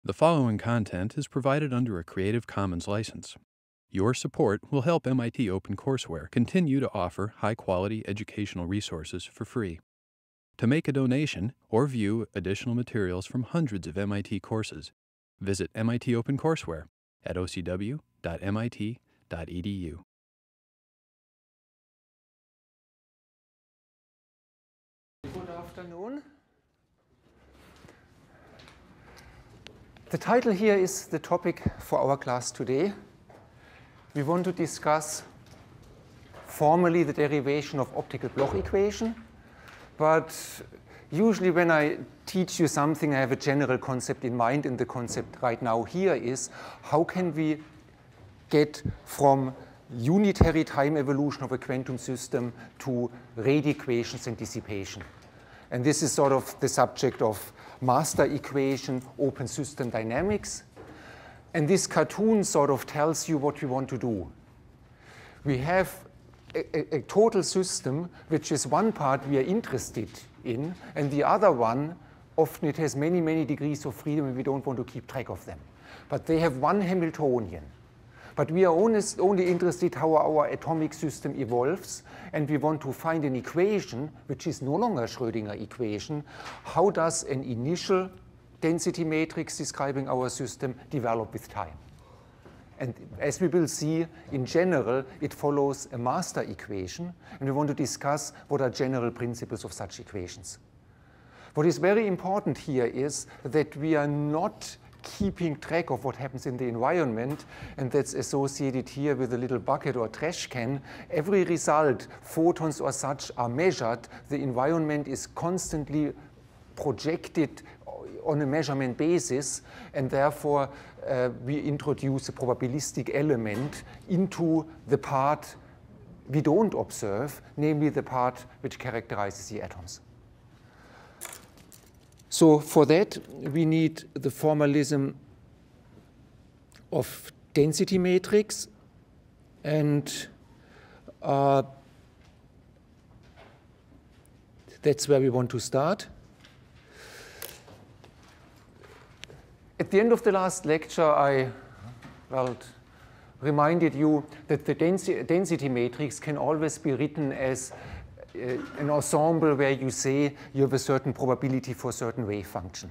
The following content is provided under a Creative Commons license. Your support will help MIT OpenCourseware continue to offer high-quality educational resources for free. To make a donation or view additional materials from hundreds of MIT courses, visit MIT OpenCourseware at ocw.mit.edu. Good afternoon. The title here is the topic for our class today. We want to discuss formally the derivation of optical Bloch equation, but usually when I teach you something, I have a general concept in mind, and the concept right now here is how can we get from unitary time evolution of a quantum system to rate equations and dissipation. And this is sort of the subject of master equation, open system dynamics. And this cartoon sort of tells you what we want to do. We have a total system, which is one part we are interested in, and the other one, often it has many, many degrees of freedom, and we don't want to keep track of them. But they have one Hamiltonian. But we are only interested how our atomic system evolves, and we want to find an equation, which is no longer a Schrödinger equation. How does an initial density matrix describing our system develop with time? And as we will see, in general, it follows a master equation, and we want to discuss what are general principles of such equations. What is very important here is that we are not keeping track of what happens in the environment, and that's associated here with a little bucket or trash can. Every result, photons or such, are measured. The environment is constantly projected on a measurement basis, and therefore we introduce a probabilistic element into the part we don't observe, namely the part which characterizes the atoms. So for that, we need the formalism of density matrix, and that's where we want to start. At the end of the last lecture, I reminded you that the density matrix can always be written as an ensemble where you say you have a certain probability for a certain wave function.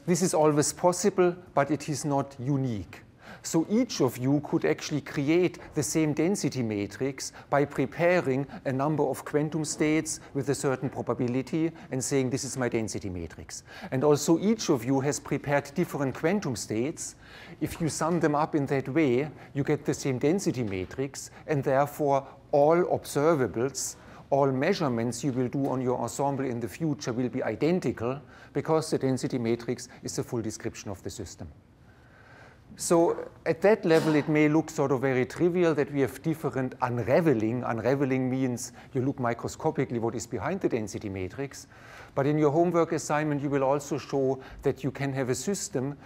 This is always possible, but it is not unique. So each of you could actually create the same density matrix by preparing a number of quantum states with a certain probability and saying this is my density matrix. And also each of you has prepared different quantum states. If you sum them up in that way, you get the same density matrix, and therefore all observables, all measurements you will do on your ensemble in the future will be identical, because the density matrix is a full description of the system. So at that level, it may look sort of very trivial that we have different unraveling. Unraveling means you look microscopically what is behind the density matrix. But in your homework assignment, you will also show that you can have a system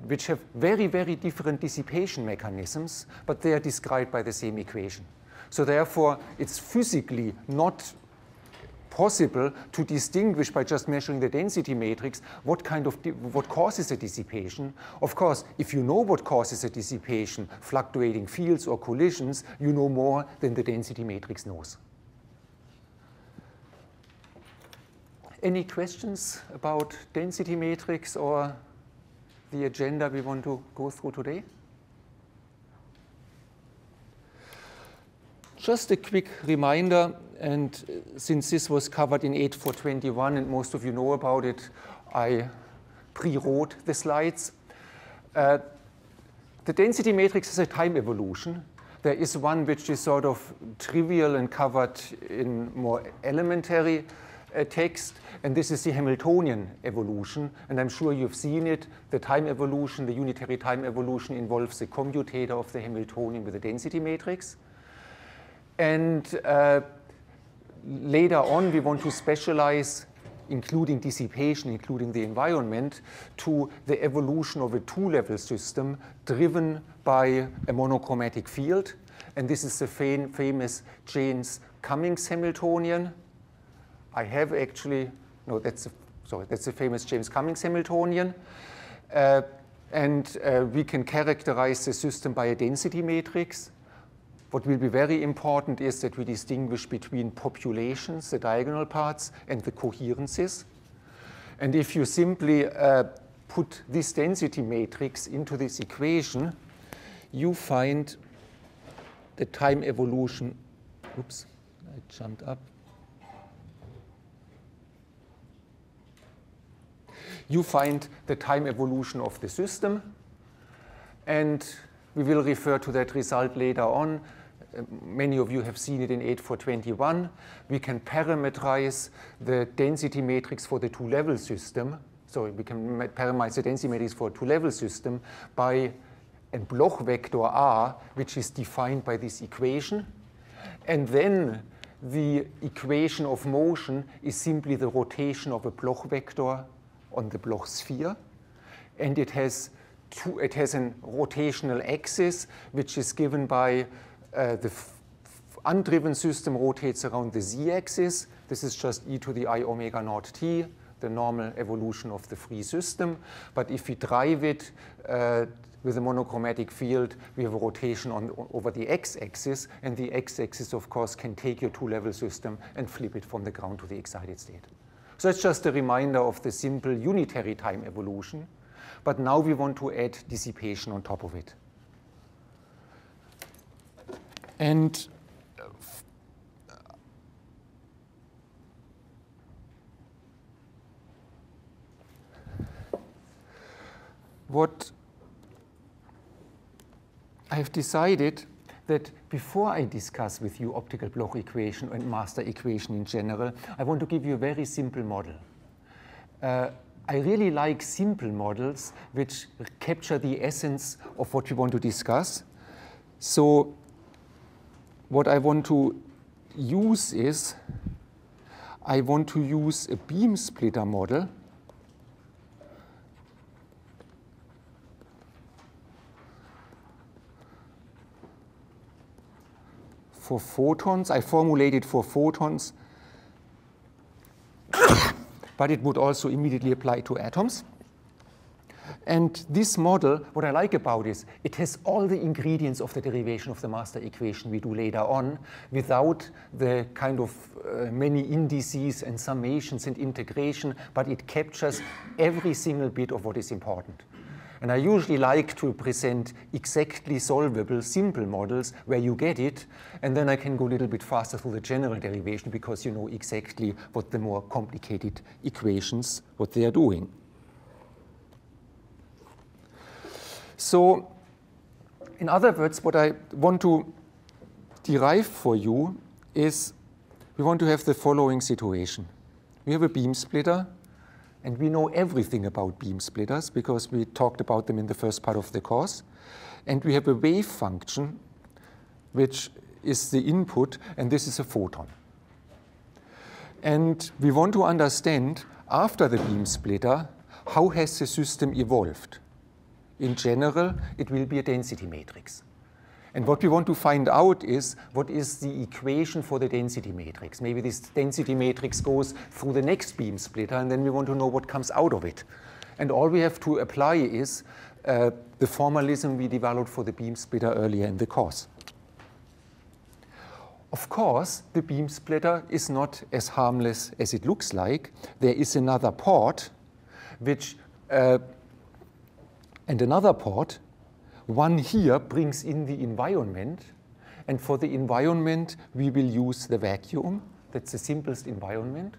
which have very, very different dissipation mechanisms, but they are described by the same equation. So therefore, it's physically not possible to distinguish by just measuring the density matrix what causes a dissipation. Of course, if you know what causes a dissipation, fluctuating fields or collisions, you know more than the density matrix knows. Any questions about density matrix or the agenda we want to go through today? Just a quick reminder, and since this was covered in 8.4.21 and most of you know about it, I pre-wrote the slides. The density matrix is a time evolution. There is one which is sort of trivial and covered in more elementary text, and this is the Hamiltonian evolution, and I'm sure you've seen it. The time evolution, the unitary time evolution, involves the commutator of the Hamiltonian with the density matrix. And later on, we want to specialize, including dissipation, including the environment, to the evolution of a two-level system driven by a monochromatic field. And this is the famous Jaynes-Cummings Hamiltonian. I have actually, no, that's a So that's the famous James Cummings Hamiltonian. We can characterize the system by a density matrix. What will be very important is that we distinguish between populations, the diagonal parts, and the coherences. And if you simply put this density matrix into this equation, you find the time evolution. Oops, I jumped up. You find the time evolution of the system, and we will refer to that result later on. Many of you have seen it in 8.4.21. We can parameterize the density matrix for the two-level system. So we can parameterize the density matrix for a two-level system by a Bloch vector R, which is defined by this equation. And then the equation of motion is simply the rotation of a Bloch vector on the Bloch sphere. And it has an rotational axis, which is given by the undriven system rotates around the z-axis. This is just e to the I omega naught t, the normal evolution of the free system. But if we drive it with a monochromatic field, we have a rotation over the x-axis, and the x-axis, of course, can take your two-level system and flip it from the ground to the excited state. So it's just a reminder of the simple unitary time evolution. But now we want to add dissipation on top of it. And what I have decided that before I discuss with you optical Bloch equation and master equation in general, I want to give you a very simple model. I really like simple models which capture the essence of what we want to discuss. So what I want to use is, I want to use a beam splitter model for photons. I formulate it for photons, but it would also immediately apply to atoms. And this model, what I like about it is it has all the ingredients of the derivation of the master equation we do later on, without the kind of many indices and summations and integration, but it captures every single bit of what is important. And I usually like to present exactly solvable, simple models where you get it, and then I can go a little bit faster through the general derivation because you know exactly what the more complicated equations, what they are doing. So, in other words, what I want to derive for you is we want to have the following situation. We have a beam splitter, and we know everything about beam splitters because we talked about them in the first part of the course. And we have a wave function, which is the input, and this is a photon. And we want to understand, after the beam splitter, how has the system evolved? In general, it will be a density matrix. And what we want to find out is, what is the equation for the density matrix? Maybe this density matrix goes through the next beam splitter, and then we want to know what comes out of it. And all we have to apply is the formalism we developed for the beam splitter earlier in the course. Of course, the beam splitter is not as harmless as it looks like. There is another port, which and another port. One here brings in the environment, and for the environment we will use the vacuum. That's the simplest environment.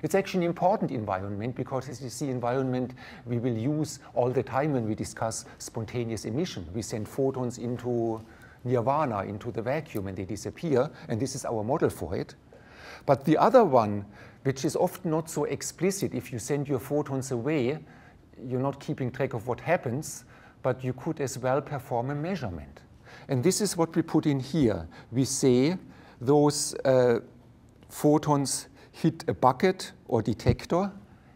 It's actually an important environment because it's the environment we will use all the time when we discuss spontaneous emission. We send photons into nirvana, into the vacuum, and they disappear, and this is our model for it. But the other one, which is often not so explicit, if you send your photons away, you're not keeping track of what happens, but you could as well perform a measurement. And this is what we put in here. We say those photons hit a bucket or detector,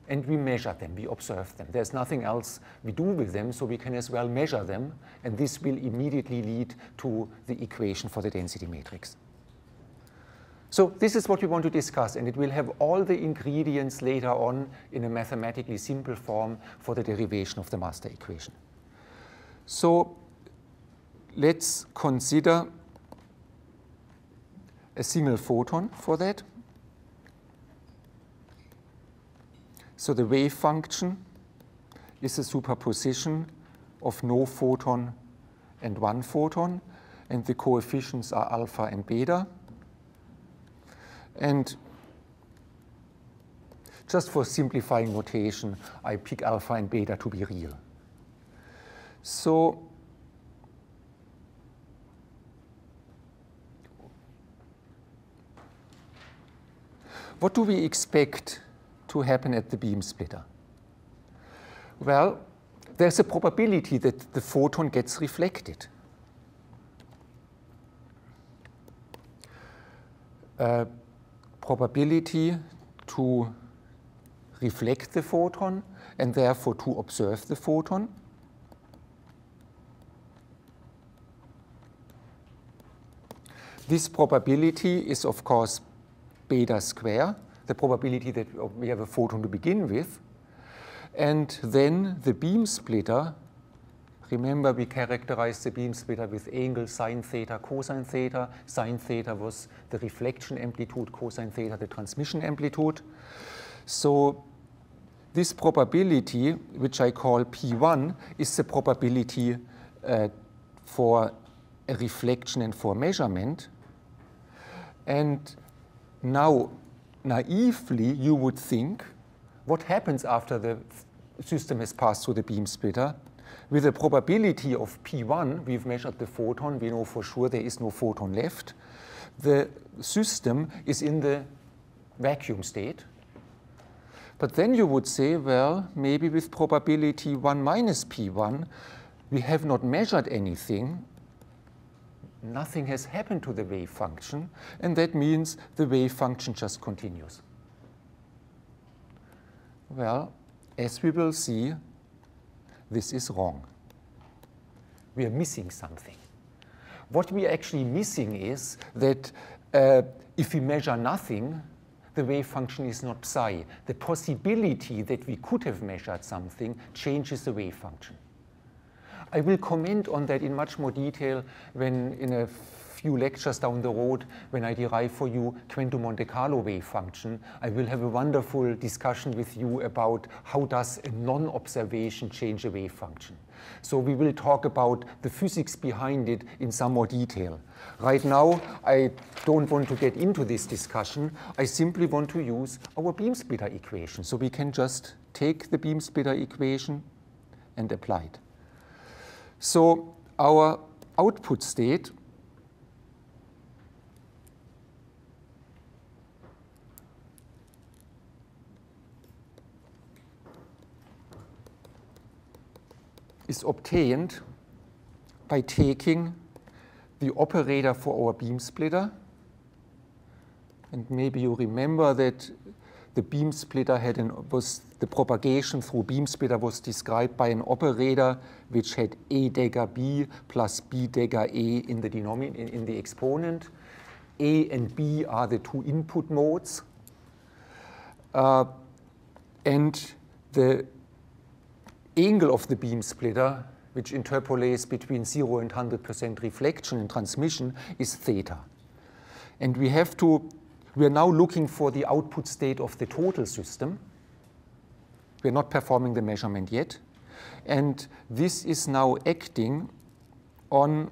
and we measure them, we observe them. There's nothing else we do with them, so we can as well measure them, and this will immediately lead to the equation for the density matrix. So this is what we want to discuss, and it will have all the ingredients later on in a mathematically simple form for the derivation of the master equation. So let's consider a single photon for that. So the wave function is a superposition of no photon and one photon, and the coefficients are alpha and beta. And just for simplifying notation, I pick alpha and beta to be real. So what do we expect to happen at the beam splitter? Well, there's a probability that the photon gets reflected. Probability to reflect the photon and therefore to observe the photon. This probability is, of course, beta square, the probability that we have a photon to begin with. And then the beam splitter, remember we characterized the beam splitter with angle sine theta, cosine theta. Sine theta was the reflection amplitude, cosine theta the transmission amplitude. So this probability, which I call P1, is the probability for a reflection and for measurement. And now, naively, you would think, what happens after the system has passed through the beam splitter? With a probability of P1, we've measured the photon, we know for sure there is no photon left. The system is in the vacuum state. But then you would say, well, maybe with probability 1 minus P1, we have not measured anything. Nothing has happened to the wave function, and that means the wave function just continues. Well, as we will see, this is wrong. We are missing something. What we are actually missing is that if we measure nothing, the wave function is not psi. The possibility that we could have measured something changes the wave function. I will comment on that in much more detail when, in a few lectures down the road, when I derive for you quantum Monte Carlo wave function. I will have a wonderful discussion with you about how does a non-observation change a wave function. So we will talk about the physics behind it in some more detail. Right now, I don't want to get into this discussion. I simply want to use our beam splitter equation. So we can just take the beam splitter equation and apply it. So our output state is obtained by taking the operator for our beam splitter. And maybe you remember that the beam splitter the propagation through beam splitter was described by an operator which had A dagger B plus B dagger A in the exponent. A and B are the two input modes. And the angle of the beam splitter, which interpolates between 0 and 100% reflection and transmission, is theta. And we are now looking for the output state of the total system. We're not performing the measurement yet. And this is now acting on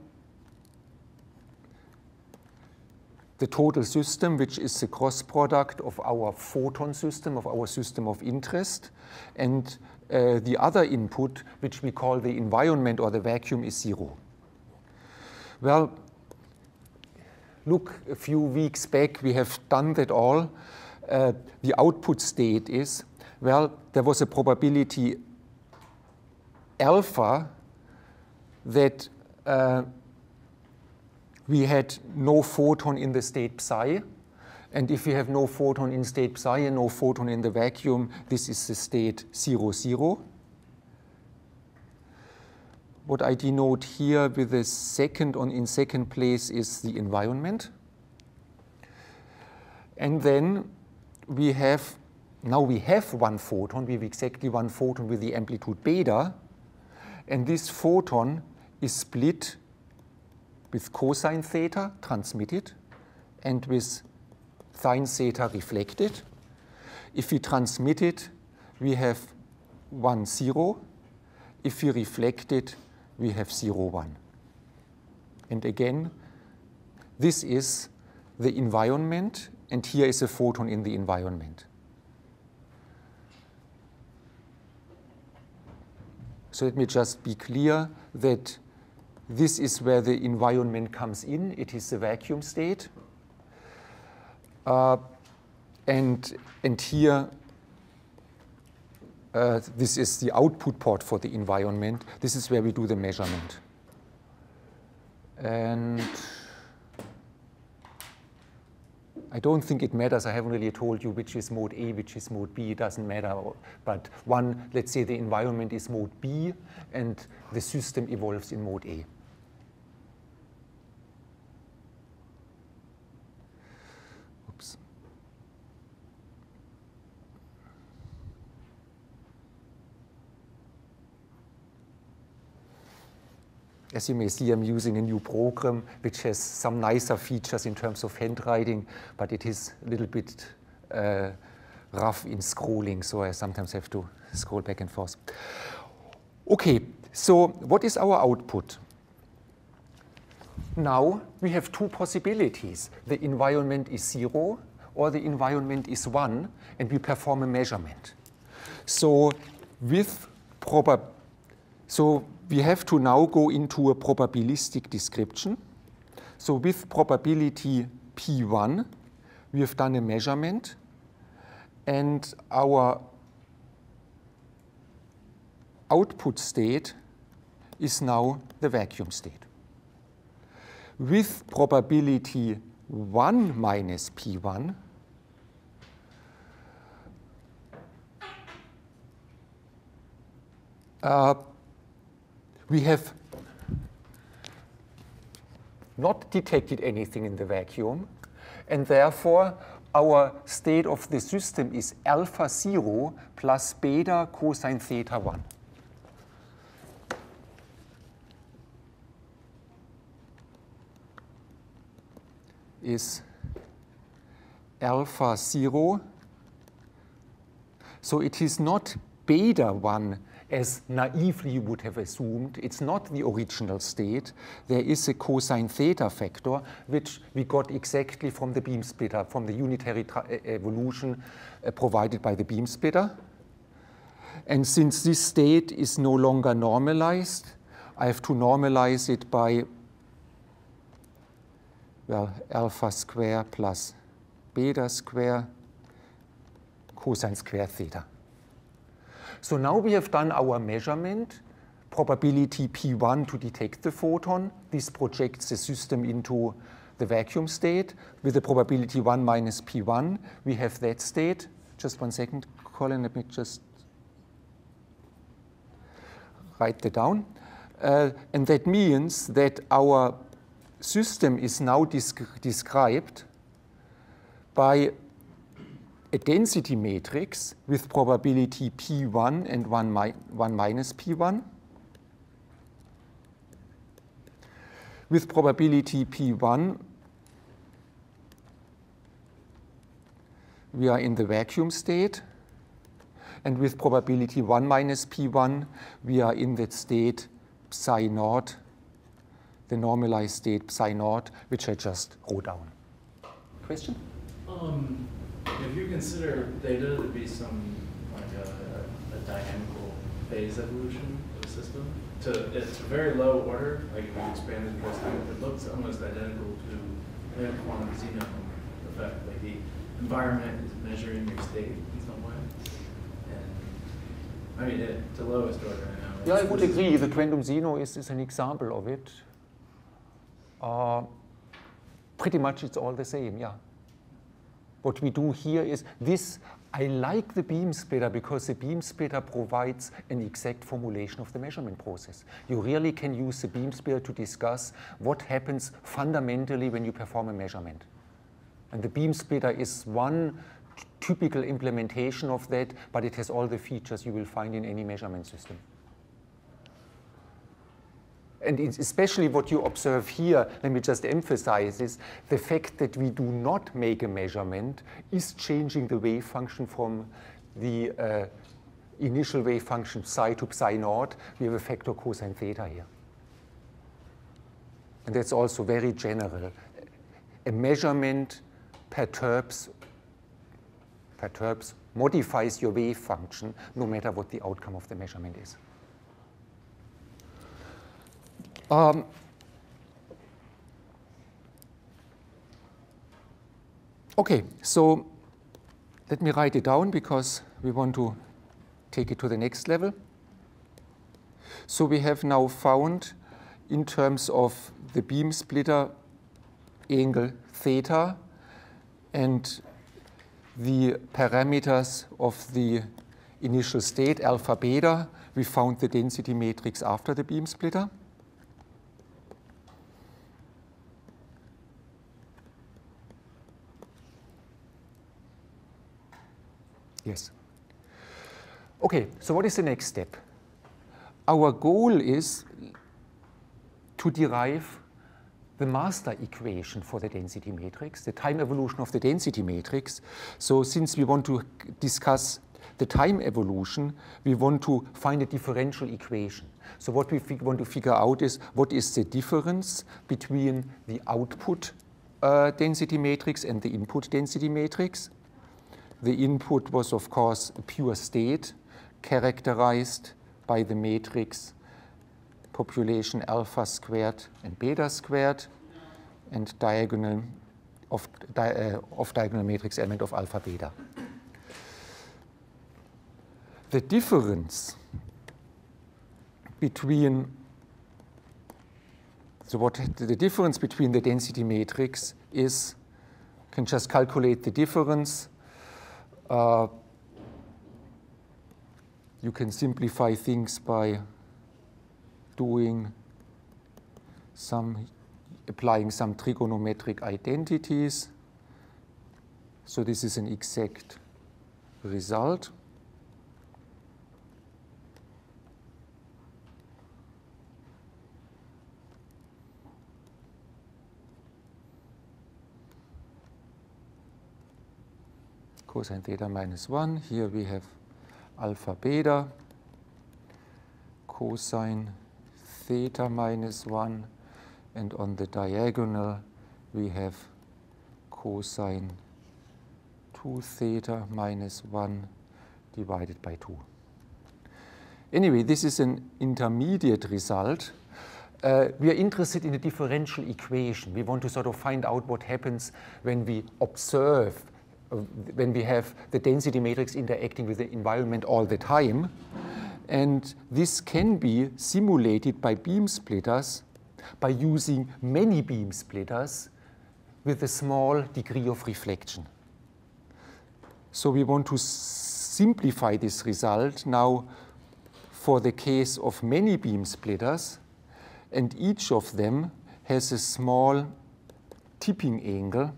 the total system, which is the cross product of our photon system, of our system of interest, and the other input, which we call the environment or the vacuum, is 0. Well, look, a few weeks back, we have done that all. The output state is, well, there was a probability alpha that we had no photon in the state psi. And if we have no photon in state psi and no photon in the vacuum, this is the state 0, 0. What I denote here with the second in second place is the environment. And then we have, now we have one photon, we have exactly one photon with the amplitude beta, and this photon is split with cosine theta transmitted and with sine theta reflected. If we transmit it, we have 1, 0. If we reflect it, we have 0, 1. And again, this is the environment, and here is a photon in the environment. So let me just be clear that this is where the environment comes in. It is the vacuum state. And here, this is the output port for the environment. This is where we do the measurement. And I don't think it matters. I haven't really told you which is mode A, which is mode B. It doesn't matter. But one, let's say the environment is mode B, and the system evolves in mode A. Oops. As you may see, I'm using a new program which has some nicer features in terms of handwriting, but it is a little bit rough in scrolling, so I sometimes have to scroll back and forth. Okay, so what is our output? Now we have two possibilities. The environment is 0 or the environment is 1, and we perform a measurement. So we have to now go into a probabilistic description. So with probability P1, we have done a measurement, and our output state is now the vacuum state. With probability 1 minus P1, we have not detected anything in the vacuum, and therefore our state of the system is alpha 0 plus beta cosine theta 1. Is alpha 0. So it is not beta 1 as naively you would have assumed. It's not the original state. There is a cosine theta factor, which we got exactly from the beam splitter, from the unitary evolution provided by the beam splitter. And since this state is no longer normalized, I have to normalize it by, well, alpha square plus beta square cosine square theta. So now we have done our measurement, probability P1 to detect the photon. This projects the system into the vacuum state. With the probability 1 minus P1, we have that state. Just 1 second, Colin, let me just write that down. And that means that our system is now described by a density matrix with probability P1 and 1 minus P1. With probability P1, we are in the vacuum state. And with probability 1 minus P1, we are in that state psi naught, the normalized state psi naught, which I just wrote down. Question? If you consider theta to be some like a dynamical phase evolution of a system, it's a very low order, like if you expand it across time, it looks almost identical to the quantum Zeno effect. Like the environment is measuring your state in some way. And I mean, to lowest order right now. Yeah, I would agree. The quantum Zeno is an example of it. Pretty much it's all the same, yeah. What we do here is this. I like the beam splitter because the beam splitter provides an exact formulation of the measurement process. You really can use the beam splitter to discuss what happens fundamentally when you perform a measurement. And the beam splitter is one typical implementation of that, but it has all the features you will find in any measurement system. And it's especially what you observe here, let me just emphasize, is the fact that we do not make a measurement is changing the wave function from the initial wave function psi to psi naught. We have a factor cosine theta here. And that's also very general. A measurement perturbs, modifies your wave function no matter what the outcome of the measurement is. Okay, so let me write it down because we want to take it to the next level. So we have now found, in terms of the beam splitter angle theta and the parameters of the initial state alpha beta, we found the density matrix after the beam splitter. Yes. Okay, so what is the next step? Our goal is to derive the master equation for the density matrix, the time evolution of the density matrix. So since we want to discuss the time evolution, we want to find a differential equation. So what we want to figure out is what is the difference between the output density matrix and the input density matrix. The input was, of course, a pure state characterized by the matrix population alpha squared and beta squared and diagonal off-diagonal matrix element of alpha beta. The difference between the difference between the density matrix is, you can just calculate the difference. You can simplify things by applying some trigonometric identities. So this is an exact result. Cosine theta minus 1. Here we have alpha beta, cosine theta minus 1, and on the diagonal we have cosine 2 theta minus 1 divided by 2. Anyway, this is an intermediate result. We are interested in a differential equation. We want to sort of find out what happens when we observe, when we have the density matrix interacting with the environment all the time. And this can be simulated by beam splitters by using many beam splitters with a small degree of reflection. So we want to simplify this result now for the case of many beam splitters, and each of them has a small tipping angle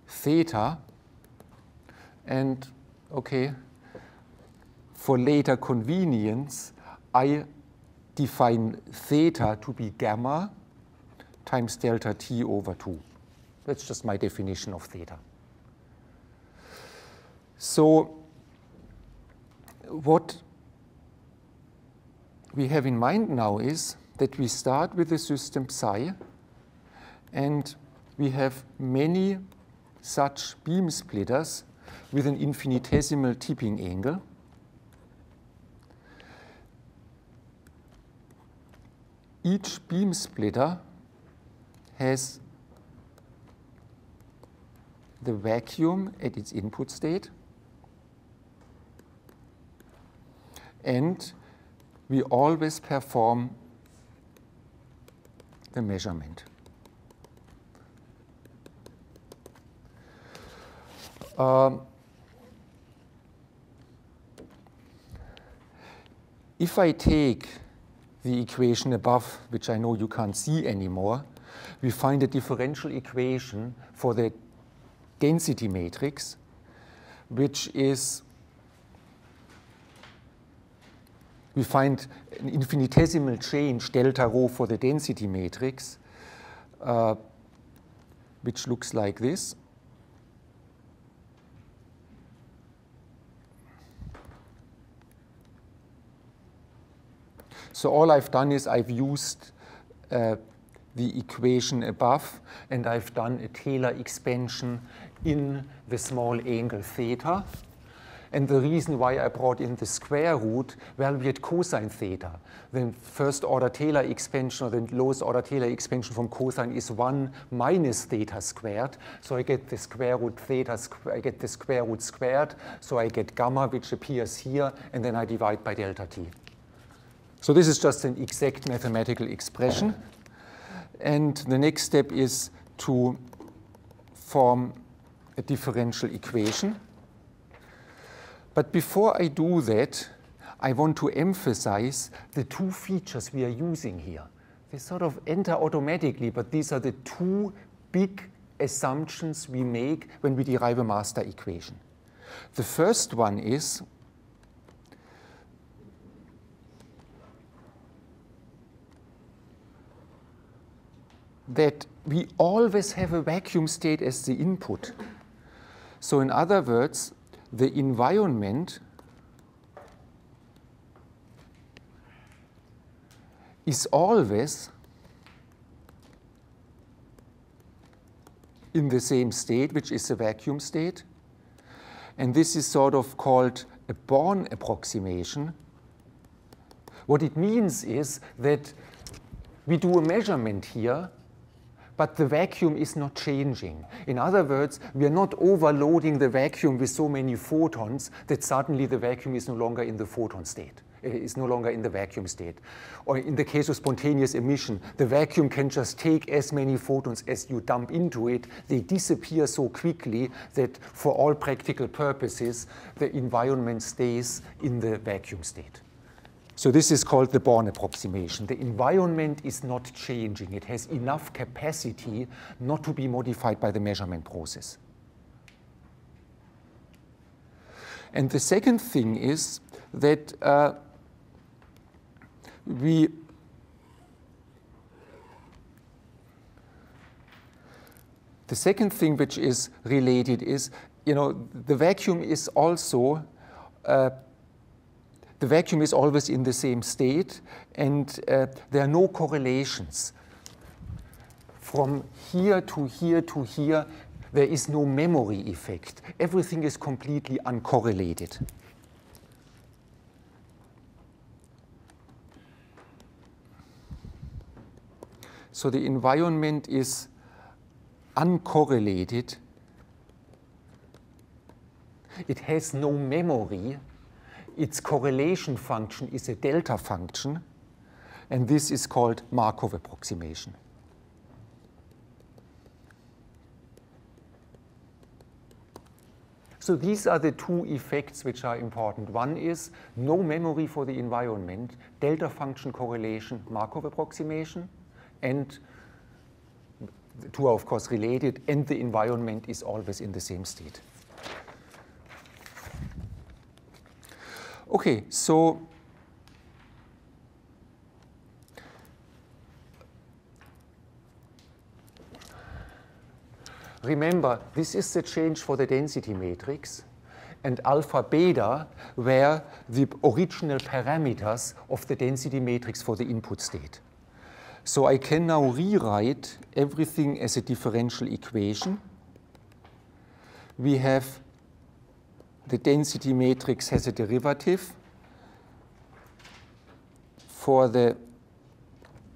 theta, and okay, for later convenience, I define theta to be gamma times delta t over 2. That's just my definition of theta. So what we have in mind now is that we start with the system psi, and we have many such beam splitters with an infinitesimal tipping angle. Each beam splitter has the vacuum at its input state, and we always perform the measurement. If I take the equation above, which I know you can't see anymore, we find a differential equation for the density matrix, which is, we find an infinitesimal change delta rho for the density matrix, which looks like this. So all I've done is I've used the equation above, and I've done a Taylor expansion in the small angle theta. And the reason why I brought in the square root, well, we had cosine theta. The first order Taylor expansion, or the lowest order Taylor expansion from cosine is 1 minus theta squared. So I get the square root theta, I get the square root squared. So I get gamma, which appears here, and then I divide by delta t. So this is just an exact mathematical expression. And the next step is to form a differential equation. But before I do that, I want to emphasize the two features we are using here. They sort of enter automatically, but these are the two big assumptions we make when we derive a master equation. The first one is that we always have a vacuum state as the input. So in other words, the environment is always in the same state, which is a vacuum state. And this is sort of called a Born approximation. What it means is that we do a measurement here, but the vacuum is not changing. In other words, we are not overloading the vacuum with so many photons that suddenly the vacuum is no longer in the photon state. It is no longer in the vacuum state. Or in the case of spontaneous emission, the vacuum can just take as many photons as you dump into it. They disappear so quickly that for all practical purposes, the environment stays in the vacuum state. So this is called the Born approximation. The environment is not changing. It has enough capacity not to be modified by the measurement process. And the second thing is that the second thing which is related is, the vacuum is also the vacuum is always in the same state, and there are no correlations. From here to here to here, there is no memory effect. Everything is completely uncorrelated. So the environment is uncorrelated. It has no memory. Its correlation function is a delta function, and this is called Markov approximation. So these are the two effects which are important. One is no memory for the environment, delta function correlation, Markov approximation, and the two are of course related, and the environment is always in the same state. Okay, so remember, this is the change for the density matrix, and alpha beta were the original parameters of the density matrix for the input state. So I can now rewrite everything as a differential equation. We have the density matrix has a derivative for the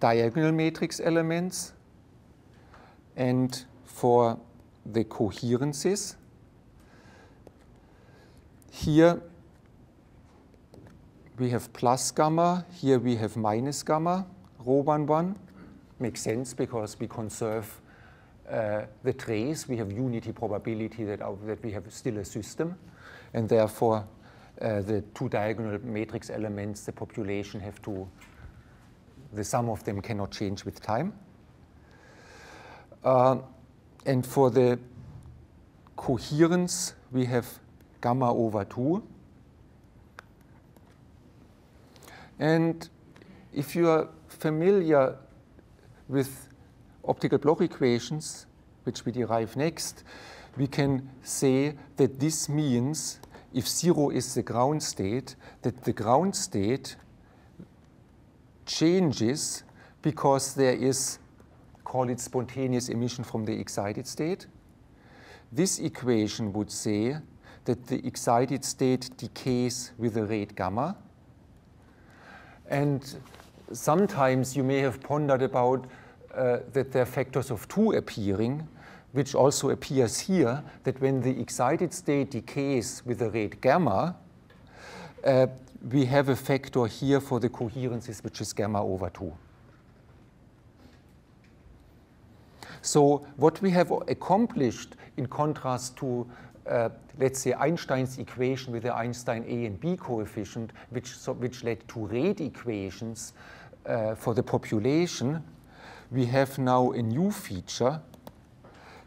diagonal matrix elements and for the coherences. Here we have plus gamma, here we have minus gamma, rho 1, 1. Makes sense because we conserve the trace. We have unity probability that we have still a system. And therefore, the two diagonal matrix elements, the population have to the sum of them cannot change with time. And for the coherence, we have gamma over 2. And if you are familiar with optical Bloch equations, which we derive next, we can say that this means, if 0 is the ground state, that the ground state changes because there is, call it spontaneous emission from the excited state. This equation would say that the excited state decays with the rate gamma. And sometimes you may have pondered about that there are factors of 2 appearing, which also appears here, that when the excited state decays with the rate gamma, we have a factor here for the coherences, which is gamma over 2. So what we have accomplished in contrast to, let's say, Einstein's equation with the Einstein A and B coefficient, which led to rate equations for the population, we have now a new feature.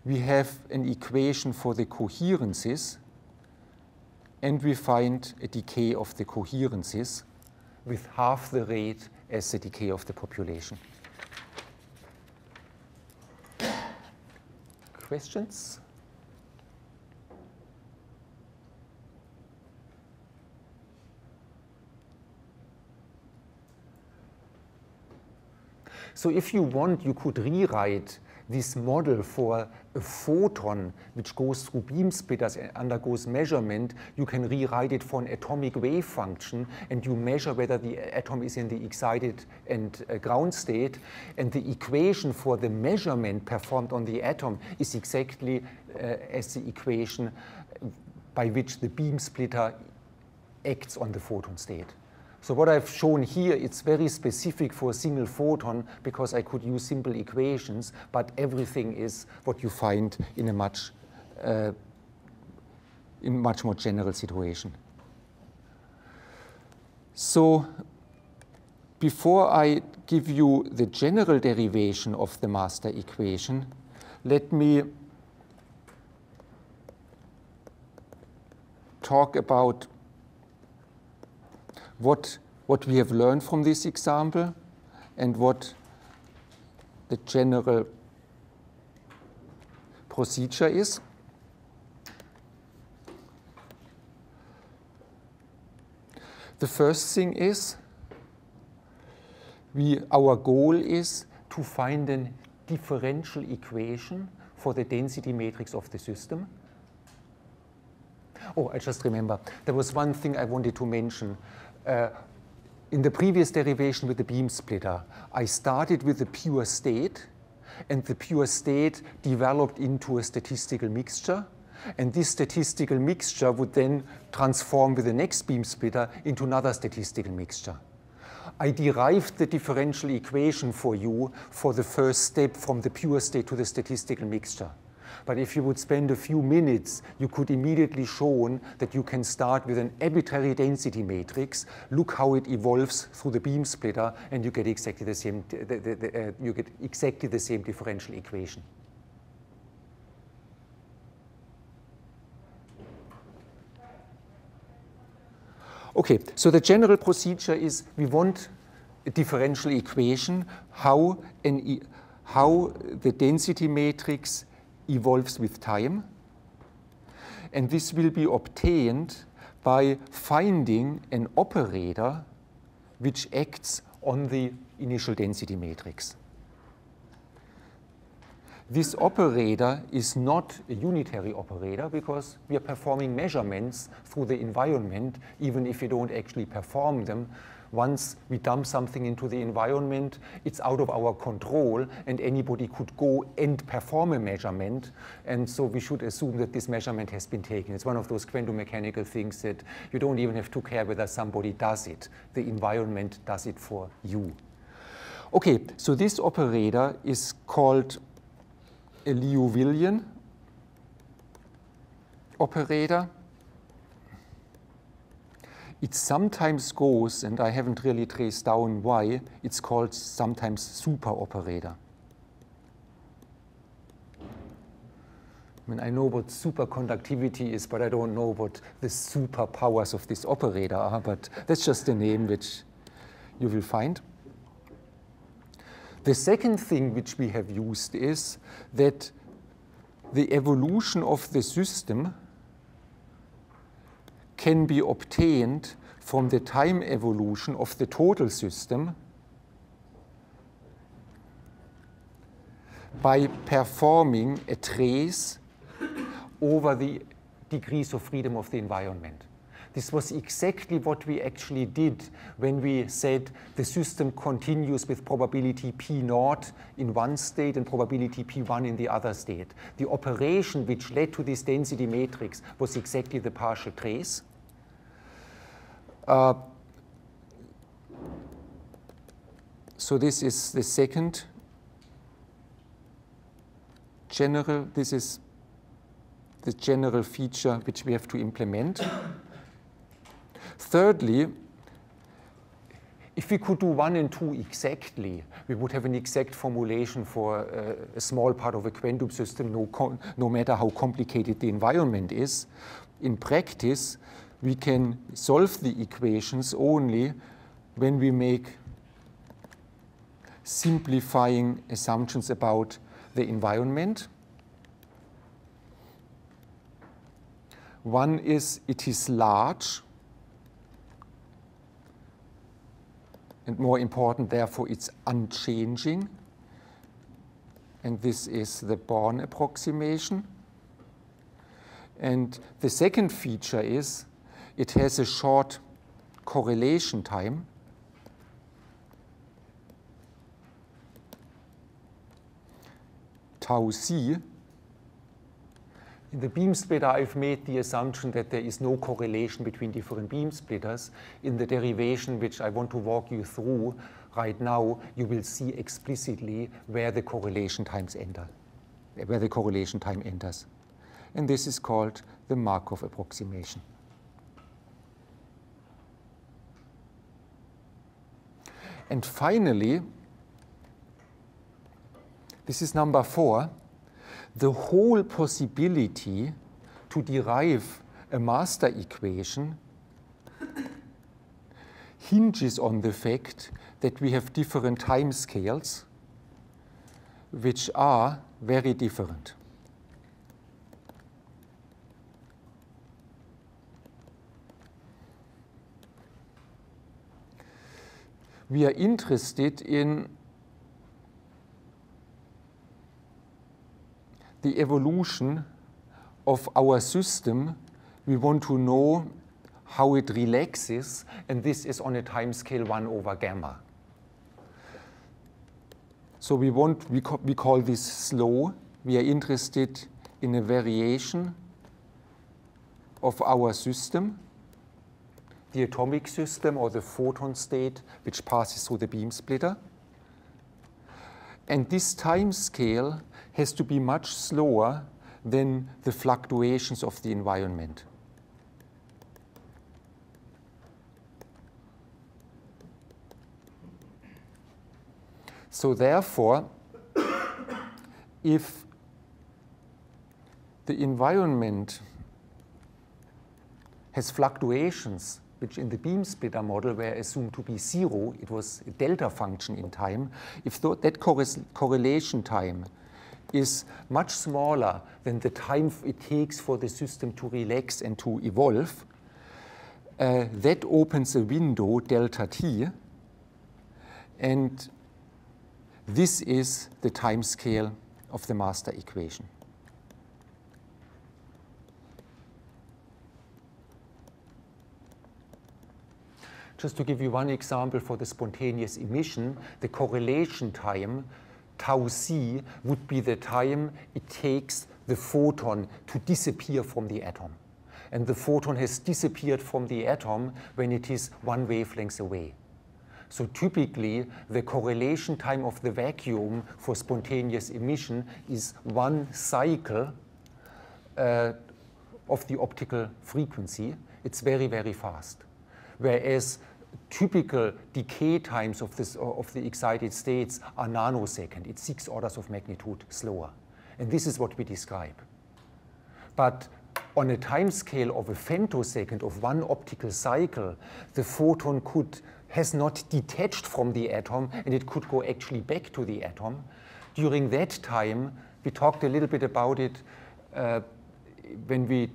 We have an equation for the coherences, and we find a decay of the coherences with half the rate as the decay of the population. Questions? So if you want, you could rewrite this model for a photon which goes through beam splitters and undergoes measurement. You can rewrite it for an atomic wave function, and you measure whether the atom is in the excited and ground state. And the equation for the measurement performed on the atom is exactly as the equation by which the beam splitter acts on the photon state. So what I've shown here, it's very specific for a single photon because I could use simple equations, but everything is what you find in a much more general situation. So before I give you the general derivation of the master equation, let me talk about what we have learned from this example and what the general procedure is. The first thing is, our goal is to find a differential equation for the density matrix of the system. Oh, I just remember, there was one thing I wanted to mention. In the previous derivation with the beam splitter, I started with the pure state, and the pure state developed into a statistical mixture. And this statistical mixture would then transform with the next beam splitter into another statistical mixture. I derived the differential equation for you for the first step from the pure state to the statistical mixture. But if you would spend a few minutes, you could immediately show that you can start with an arbitrary density matrix, look how it evolves through the beam splitter, and you get exactly the same, differential equation. Okay, so the general procedure is we want a differential equation, how the density matrix evolves with time, and this will be obtained by finding an operator which acts on the initial density matrix. This operator is not a unitary operator because we are performing measurements through the environment, even if we don't actually perform them. Once we dump something into the environment, it's out of our control, and anybody could go and perform a measurement. And so we should assume that this measurement has been taken. It's one of those quantum mechanical things that you don't even have to care whether somebody does it. The environment does it for you. Okay, so this operator is called a Liouvillean operator. it sometimes goes, and I haven't really traced down why, it's called sometimes super operator. I mean, I know what superconductivity is, but I don't know what the superpowers of this operator are, but that's just a name which you will find. The second thing which we have used is that the evolution of the system can be obtained from the time evolution of the total system by performing a trace over the degrees of freedom of the environment. This was exactly what we actually did when we said the system continues with probability P0 in one state and probability P1 in the other state. The operation which led to this density matrix was exactly the partial trace. So this is the second general, this is the general feature which we have to implement. Thirdly, if we could do 1 and 2 exactly, we would have an exact formulation for a small part of a quantum system, no matter how complicated the environment is. In practice, we can solve the equations only when we make simplifying assumptions about the environment. One is it is large, and more important, therefore, it's unchanging. And this is the Born approximation. And the second feature is it has a short correlation time. Tau c. In the beam splitter, I've made the assumption that there is no correlation between different beam splitters. In the derivation, which I want to walk you through right now, you will see explicitly where the correlation times enter, where the correlation time enters. And this is called the Markov approximation. And finally, this is number 4. The whole possibility to derive a master equation hinges on the fact that we have different time scales which are very different. We are interested in the evolution of our system. We want to know how it relaxes, and this is on a time scale 1 over gamma. So we call this slow. We are interested in a variation of our system, the atomic system or the photon state which passes through the beam splitter. And this time scale has to be much slower than the fluctuations of the environment. So therefore, if the environment has fluctuations which in the beam splitter model were assumed to be 0, it was a delta function in time, if that correlation time is much smaller than the time it takes for the system to relax and to evolve, that opens a window, delta t, and this is the time scale of the master equation. Just to give you one example for the spontaneous emission, the correlation time, tau c, would be the time it takes the photon to disappear from the atom. And the photon has disappeared from the atom when it is 1 wavelength away. So typically, the correlation time of the vacuum for spontaneous emission is 1 cycle of the optical frequency. It's very, very fast. whereas typical decay times of the excited states are nanosecond. It's 6 orders of magnitude slower. And this is what we describe. But on a time scale of a femtosecond of 1 optical cycle, the photon has not detached from the atom, and it could go actually back to the atom. During that time, we talked a little bit about it when we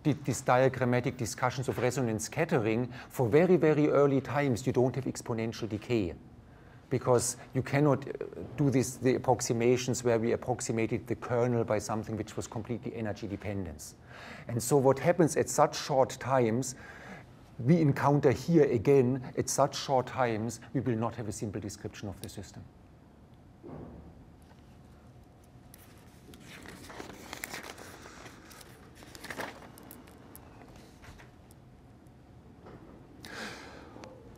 did these diagrammatic discussions of resonance scattering. For very, very early times, you don't have exponential decay, because you cannot do the approximations where we approximated the kernel by something which was completely energy dependent. And so what happens at such short times, we encounter here again, at such short times, we will not have a simple description of the system.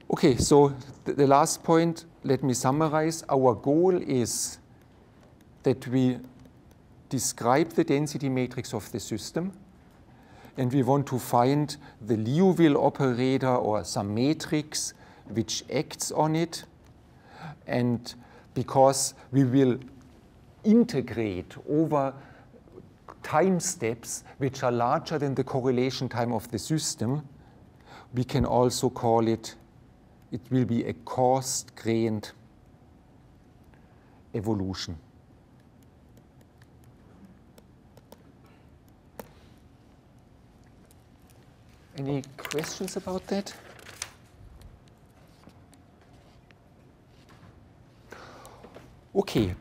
Okay, so the last point, let me summarize. Our goal is that we describe the density matrix of the system, and we want to find the Liouville operator or some matrix which acts on it. And because we will integrate over time steps which are larger than the correlation time of the system, we can also call it will be a coarse-grained evolution. Any questions about that? Okay.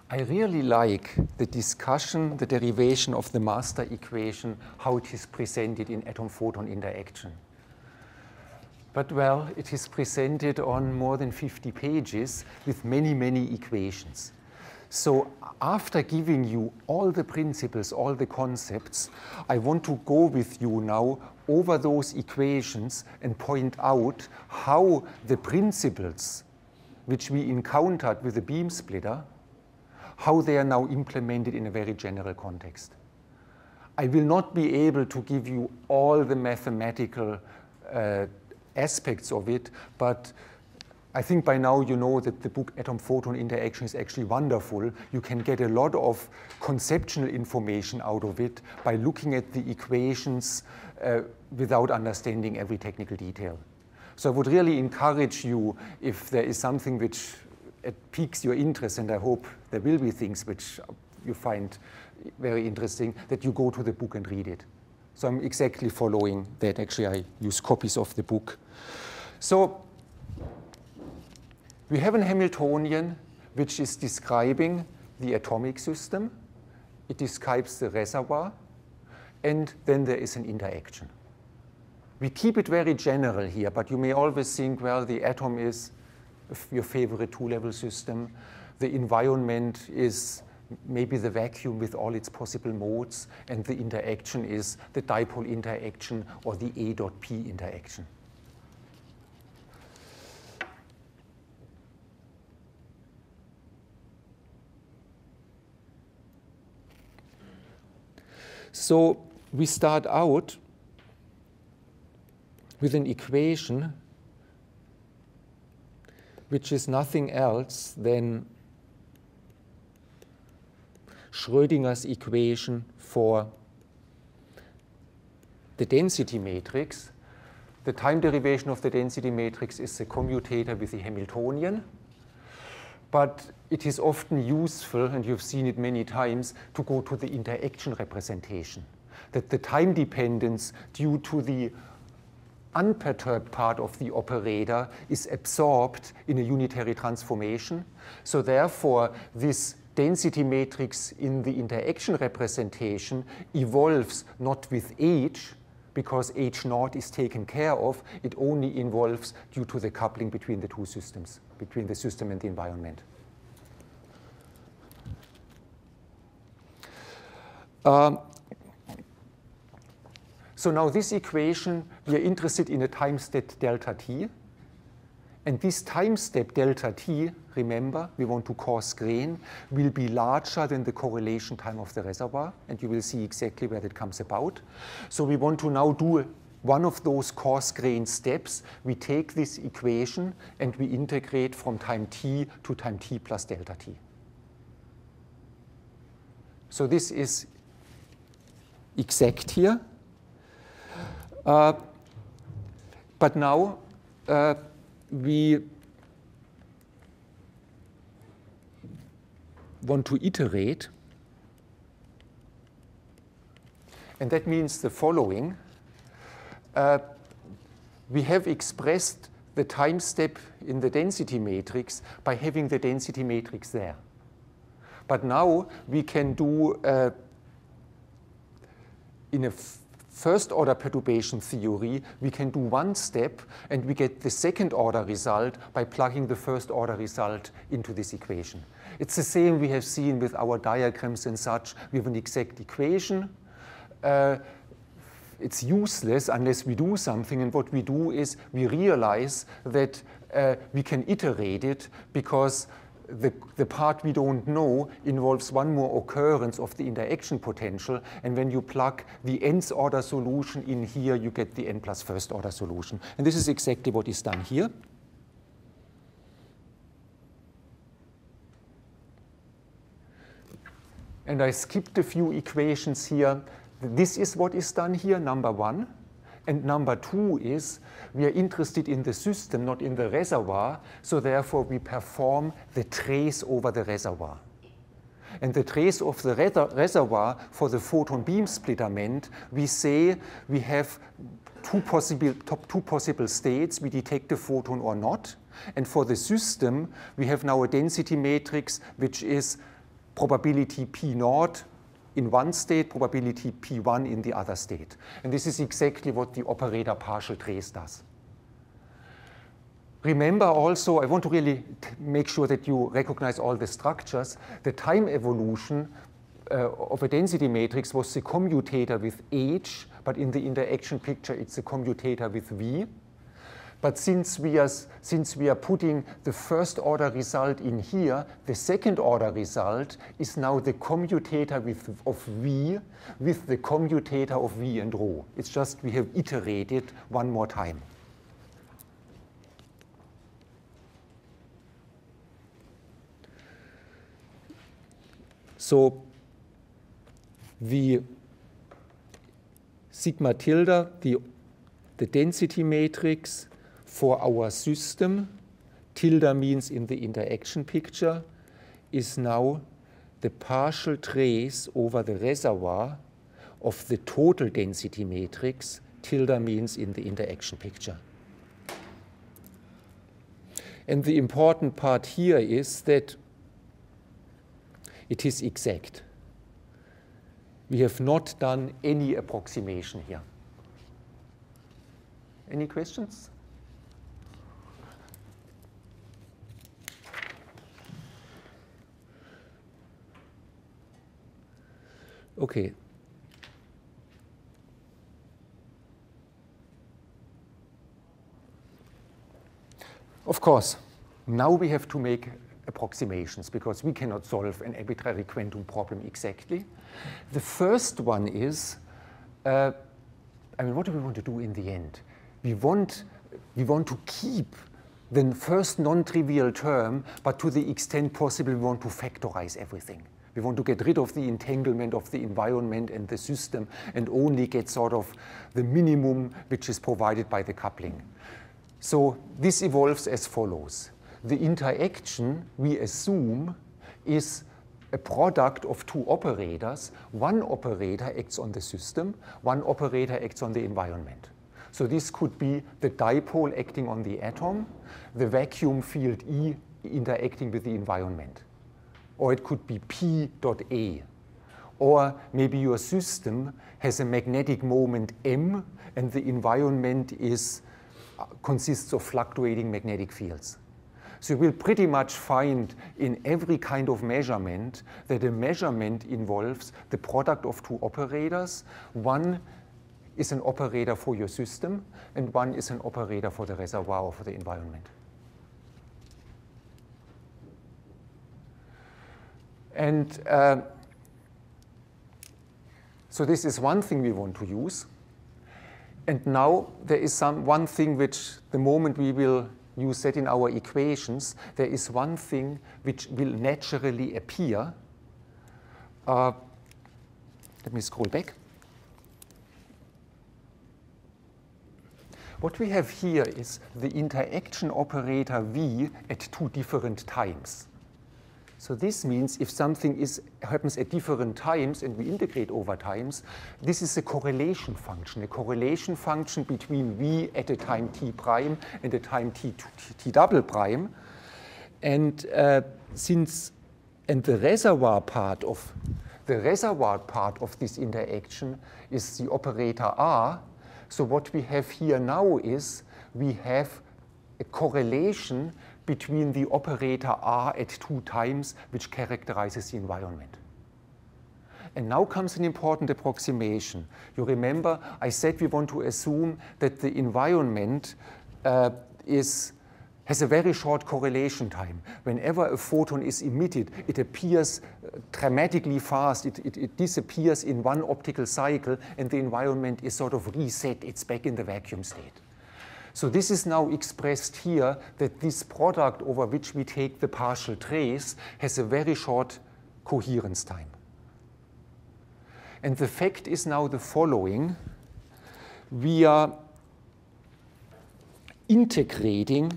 I really like the discussion, the derivation of the master equation, how it is presented in atom-photon interaction. But well, it is presented on more than 50 pages with many, many equations. So after giving you all the principles, all the concepts, I want to go with you now over those equations and point out how the principles which we encountered with the beam splitter, how they are now implemented in a very general context. I will not be able to give you all the mathematical aspects of it, but I think by now you know that the book Atom-Photon Interaction is actually wonderful. You can get a lot of conceptual information out of it by looking at the equations without understanding every technical detail. So I would really encourage you, if there is something which piques your interest, and I hope there will be things which you find very interesting, that you go to the book and read it. So I'm exactly following that. Actually, I use copies of the book. So we have a Hamiltonian which is describing the atomic system. It describes the reservoir, and then there is an interaction. We keep it very general here, but you may always think, well, the atom is your favorite two-level system. The environment is maybe the vacuum with all its possible modes, and the interaction is the dipole interaction or the A dot P interaction. So we start out with an equation which is nothing else than Schrödinger's equation for the density matrix. The time derivation of the density matrix is the commutator with the Hamiltonian. But it is often useful, and you've seen it many times, to go to the interaction representation. That the time dependence due to the unperturbed part of the operator is absorbed in a unitary transformation. So therefore, this density matrix in the interaction representation evolves not with H, because H naught is taken care of. It only evolves due to the coupling between the two systems, between the system and the environment. So now this equation, we are interested in a time state delta t. And this time step delta t, remember, we want to coarse grain, will be larger than the correlation time of the reservoir, and you will see exactly where that comes about. So we want to now do one of those coarse grain steps. We take this equation and we integrate from time t to time t plus delta t. So this is exact here. But now we want to iterate, and that means the following. We have expressed the time step in the density matrix by having the density matrix there. But now we can do, in a first order perturbation theory, we can do one step and we get the second order result by plugging the first order result into this equation. It's the same we have seen with our diagrams and such. We have an exact equation. It's useless unless we do something, and what we do is we realize that we can iterate it because the part we don't know involves one more occurrence of the interaction potential, and when you plug the nth order solution in here, you get the n plus first order solution. And this is exactly what is done here. And I skipped a few equations here. This is what is done here, number one. And number two is we are interested in the system, not in the reservoir, so therefore we perform the trace over the reservoir. And the trace of the reservoir for the photon beam splitterment, we say we have two possible states, we detect a photon or not. And for the system, we have now a density matrix which is probability P naught in one state, probability P1 in the other state. And this is exactly what the operator partial trace does. Remember also, I want to really make sure that you recognize all the structures. The time evolution of a density matrix was the commutator with H, but in the interaction picture it's the commutator with V. But since we are putting the first order result in here, the second order result is now the commutator of V with the commutator of V and rho. It's just we have iterated one more time. So the sigma tilde, the density matrix for our system, tilde means in the interaction picture, is now the partial trace over the reservoir of the total density matrix, tilde means in the interaction picture. And the important part here is that it is exact. We have not done any approximation here. Any questions? Okay. Of course, now we have to make approximations because we cannot solve an arbitrary quantum problem exactly. The first one is, what do we want to do in the end? We want to keep the first non-trivial term, but to the extent possible, we want to factorize everything. We want to get rid of the entanglement of the environment and the system and only get sort of the minimum which is provided by the coupling. So this evolves as follows. The interaction, we assume, is a product of two operators. One operator acts on the system, one operator acts on the environment. So this could be the dipole acting on the atom, the vacuum field E interacting with the environment. Or it could be P dot A. Or maybe your system has a magnetic moment M and the environment consists of fluctuating magnetic fields. So you will pretty much find in every kind of measurement that a measurement involves the product of two operators. One is an operator for your system and one is an operator for the reservoir or for the environment. And so this is one thing we want to use. And now there is one thing which, the moment we will use that in our equations, there is one thing which will naturally appear. Let me scroll back. What we have here is the interaction operator V at two different times. So this means if something happens at different times and we integrate over times, this is a correlation function between V at a time t prime and a time t double prime. And the reservoir part of this interaction is the operator R. So what we have here now is we have a correlation between the operator R at two times, which characterizes the environment. And now comes an important approximation. You remember I said we want to assume that the environment has a very short correlation time. Whenever a photon is emitted, it appears dramatically fast. It disappears in one optical cycle, and the environment is sort of reset. It's back in the vacuum state. So this is now expressed here, that this product over which we take the partial trace has a very short coherence time. And the fact is now the following. We are integrating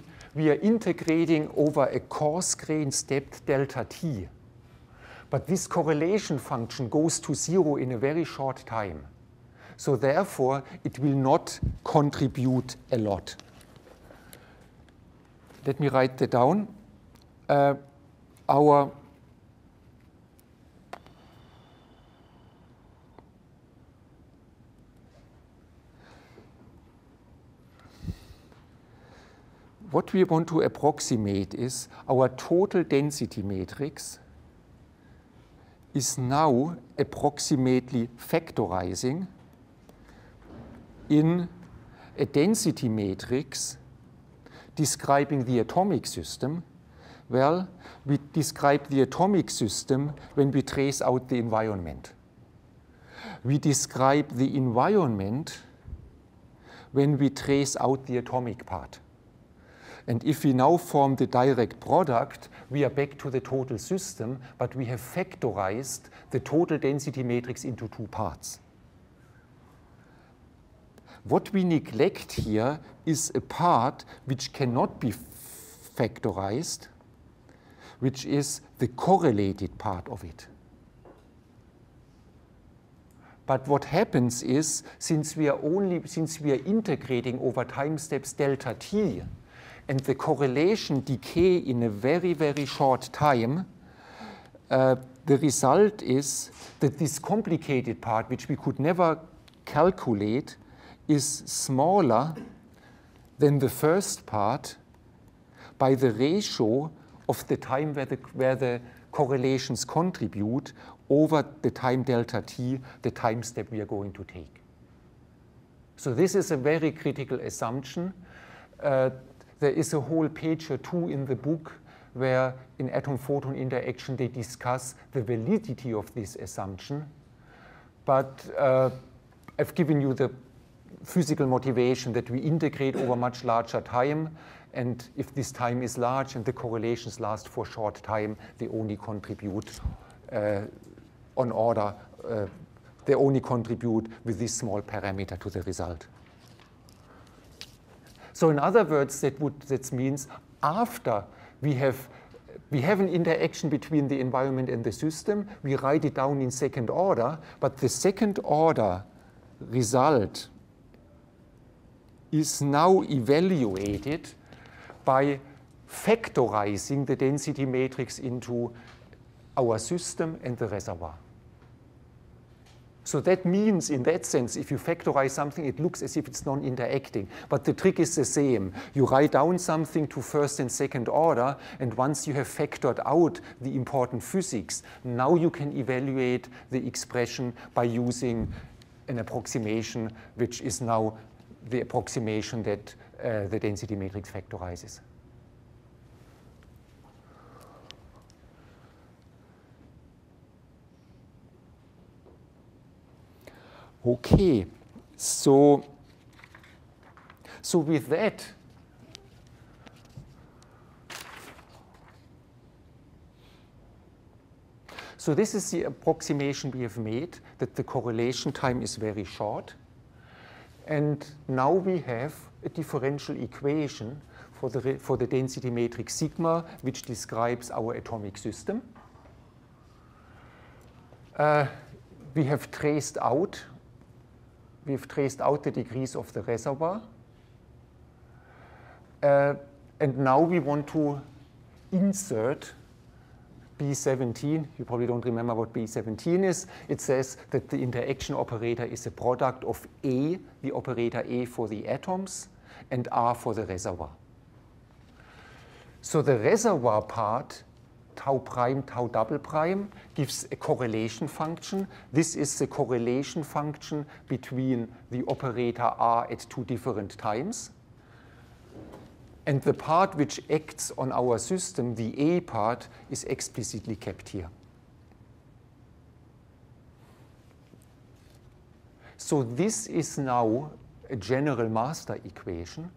over a coarse-grained stepped delta t. But this correlation function goes to 0 in a very short time. So therefore, it will not contribute a lot. Let me write that down. What we want to approximate is our total density matrix is now approximately factorizing in a density matrix describing the atomic system. Well, we describe the atomic system when we trace out the environment. We describe the environment when we trace out the atomic part. And if we now form the direct product, we are back to the total system, but we have factorized the total density matrix into two parts. What we neglect here is a part which cannot be factorized, which is the correlated part of it. But what happens is, since we are integrating over time steps delta t, and the correlation decay in a very, very short time, the result is that this complicated part, which we could never calculate, is smaller than the first part by the ratio of the time where the correlations contribute over the time delta t, the time step we are going to take. So this is a very critical assumption. There is a whole page or two in the book where in atom-photon interaction they discuss the validity of this assumption. But I've given you the physical motivation that we integrate over much larger time, and if this time is large and the correlations last for a short time, they only contribute on order, they only contribute with this small parameter to the result. So in other words, that means after we have an interaction between the environment and the system, we write it down in second order, but the second order result is now evaluated by factorizing the density matrix into our system and the reservoir. So that means, in that sense, if you factorize something, it looks as if it's non-interacting. But the trick is the same. You write down something to first and second order, and once you have factored out the important physics, now you can evaluate the expression by using an approximation, which is now the approximation that the density matrix factorizes. Okay, so with that, so this is the approximation we have made, that the correlation time is very short. And now we have a differential equation for the density matrix sigma, which describes our atomic system. We have traced out the degrees of the reservoir. And now we want to insert B17. You probably don't remember what B17 is. It says that the interaction operator is a product of A, the operator A for the atoms, and R for the reservoir. So the reservoir part, tau prime, tau double prime, gives a correlation function. This is the correlation function between the operator R at two different times. And the part which acts on our system, the A part, is explicitly kept here. So this is now a general master equation.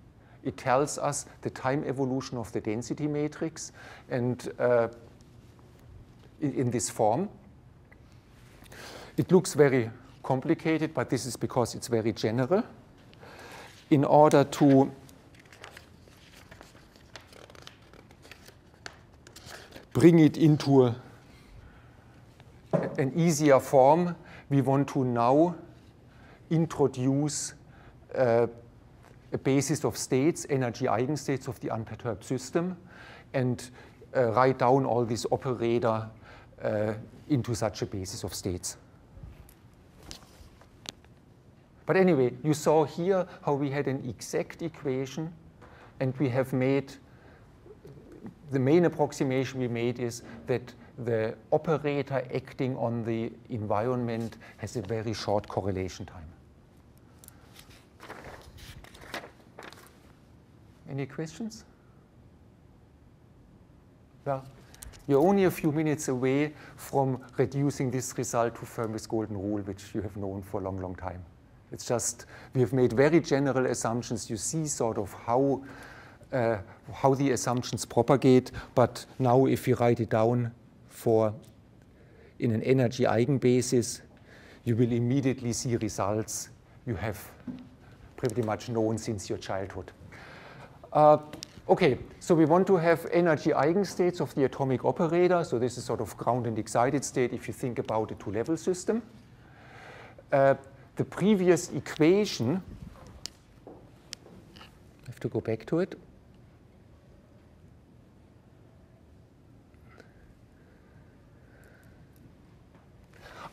It tells us the time evolution of the density matrix, and in this form. It looks very complicated, but this is because it's very general. In order to bring it into an easier form, we want to now introduce a basis of states, energy eigenstates of the unperturbed system, and write down all this operator into such a basis of states. But anyway, you saw here how we had an exact equation, and we have made the main approximation we made is that the operator acting on the environment has a very short correlation time. Any questions? Well, you're only a few minutes away from reducing this result to Fermi's golden rule, which you have known for a long, long time. It's just, we have made very general assumptions. You see sort of how the assumptions propagate, but now if you write it down in an energy eigenbasis, you will immediately see results you have pretty much known since your childhood. Okay, so we want to have energy eigenstates of the atomic operator. So this is sort of ground and excited state if you think about a two-level system. The previous equation, I have to go back to it.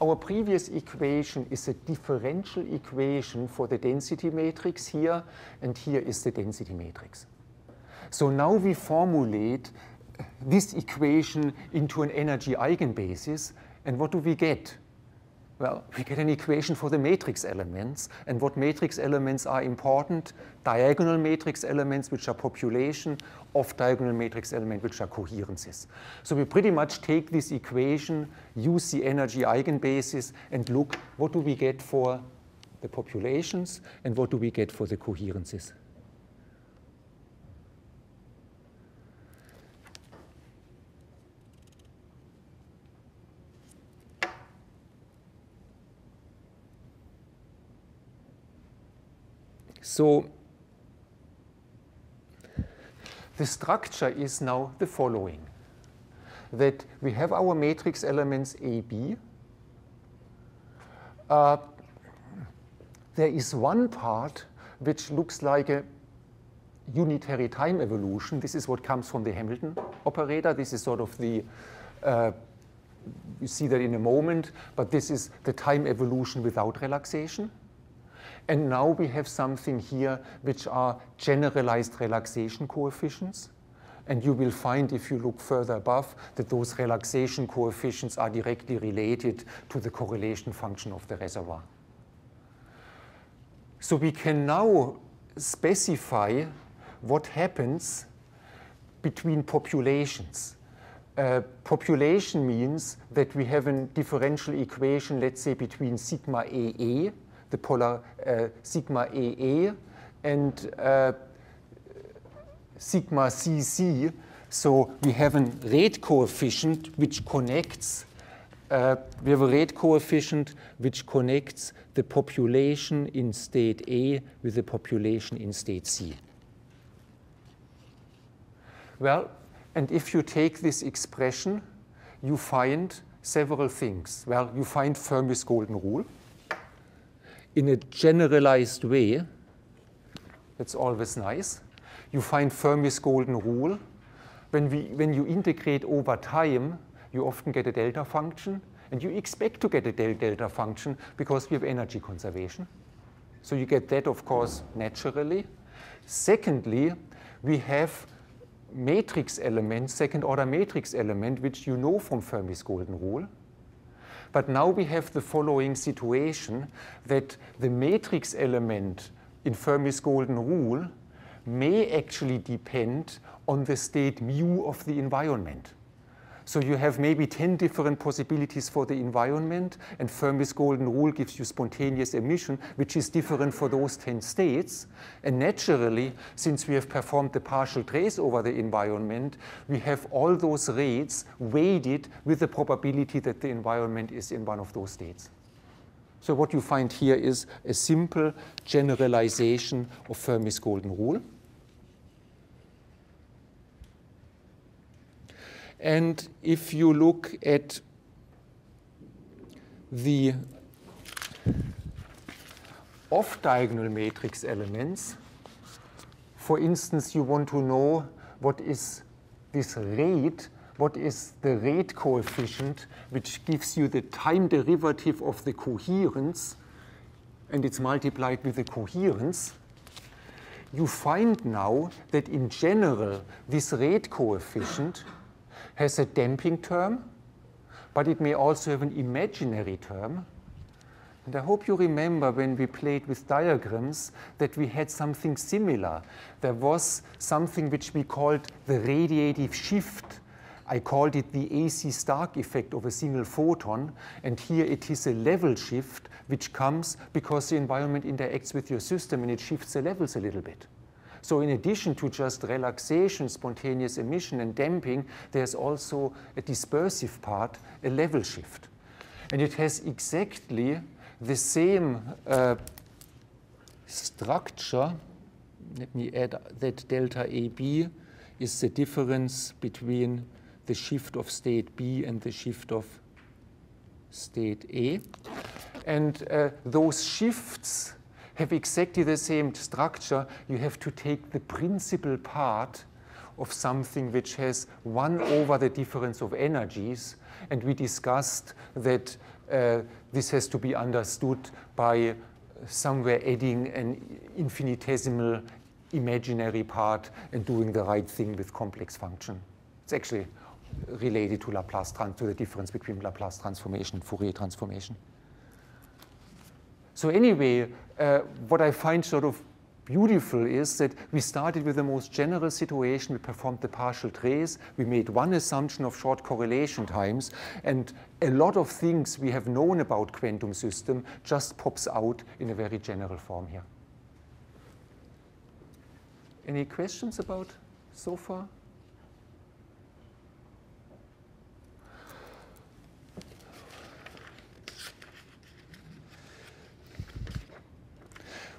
Our previous equation is a differential equation for the density matrix here, and here is the density matrix. So now we formulate this equation into an energy eigenbasis, and what do we get? Well, we get an equation for the matrix elements, and what matrix elements are important? Diagonal matrix elements, which are population, off-diagonal matrix elements, which are coherences. So we pretty much take this equation, use the energy eigenbasis, and look, what do we get for the populations, and what do we get for the coherences? So the structure is now the following, that we have our matrix elements A, B. There is one part which looks like a unitary time evolution. This is what comes from the Hamilton operator. This is sort of the, you see that in a moment, but this is the time evolution without relaxation. And now we have something here which are generalized relaxation coefficients. And you will find, if you look further above, that those relaxation coefficients are directly related to the correlation function of the reservoir. So we can now specify what happens between populations. Population means that we have a differential equation, let's say, between sigma AA, the polar sigma AA and sigma CC. So we have a rate coefficient which connects. We have a rate coefficient which connects the population in state A with the population in state C. Well, and if you take this expression, you find several things. Well, you find Fermi's golden rule in a generalized way. That's always nice. You find Fermi's golden rule. When you integrate over time, you often get a delta function, and you expect to get a delta function because we have energy conservation. So you get that, of course, naturally. Secondly, we have matrix element, second-order matrix element, which you know from Fermi's golden rule. But now we have the following situation, that the matrix element in Fermi's golden rule may actually depend on the state mu of the environment. So you have maybe 10 different possibilities for the environment, and Fermi's golden rule gives you spontaneous emission, which is different for those 10 states. And naturally, since we have performed the partial trace over the environment, we have all those rates weighted with the probability that the environment is in one of those states. So what you find here is a simple generalization of Fermi's golden rule. And if you look at the off-diagonal matrix elements, for instance, you want to know what is this rate, what is the rate coefficient, which gives you the time derivative of the coherence, and it's multiplied with the coherence. You find now that in general, this rate coefficient has a damping term, but it may also have an imaginary term. And I hope you remember when we played with diagrams that we had something similar. There was something which we called the radiative shift. I called it the AC Stark effect of a single photon, and here it is a level shift which comes because the environment interacts with your system and it shifts the levels a little bit. So in addition to just relaxation, spontaneous emission, and damping, there's also a dispersive part, a level shift. And it has exactly the same structure. Let me add that delta AB is the difference between the shift of state B and the shift of state A. And those shifts have exactly the same structure. You have to take the principal part of something which has 1 over the difference of energies. And we discussed that this has to be understood by somewhere adding an infinitesimal imaginary part and doing the right thing with complex function. It's actually related to Laplace to the difference between Laplace transformation and Fourier transformation. So anyway, what I find sort of beautiful is that we started with the most general situation. We performed the partial trace. We made one assumption of short correlation times. And a lot of things we have known about quantum system just pops out in a very general form here. Any questions about so far?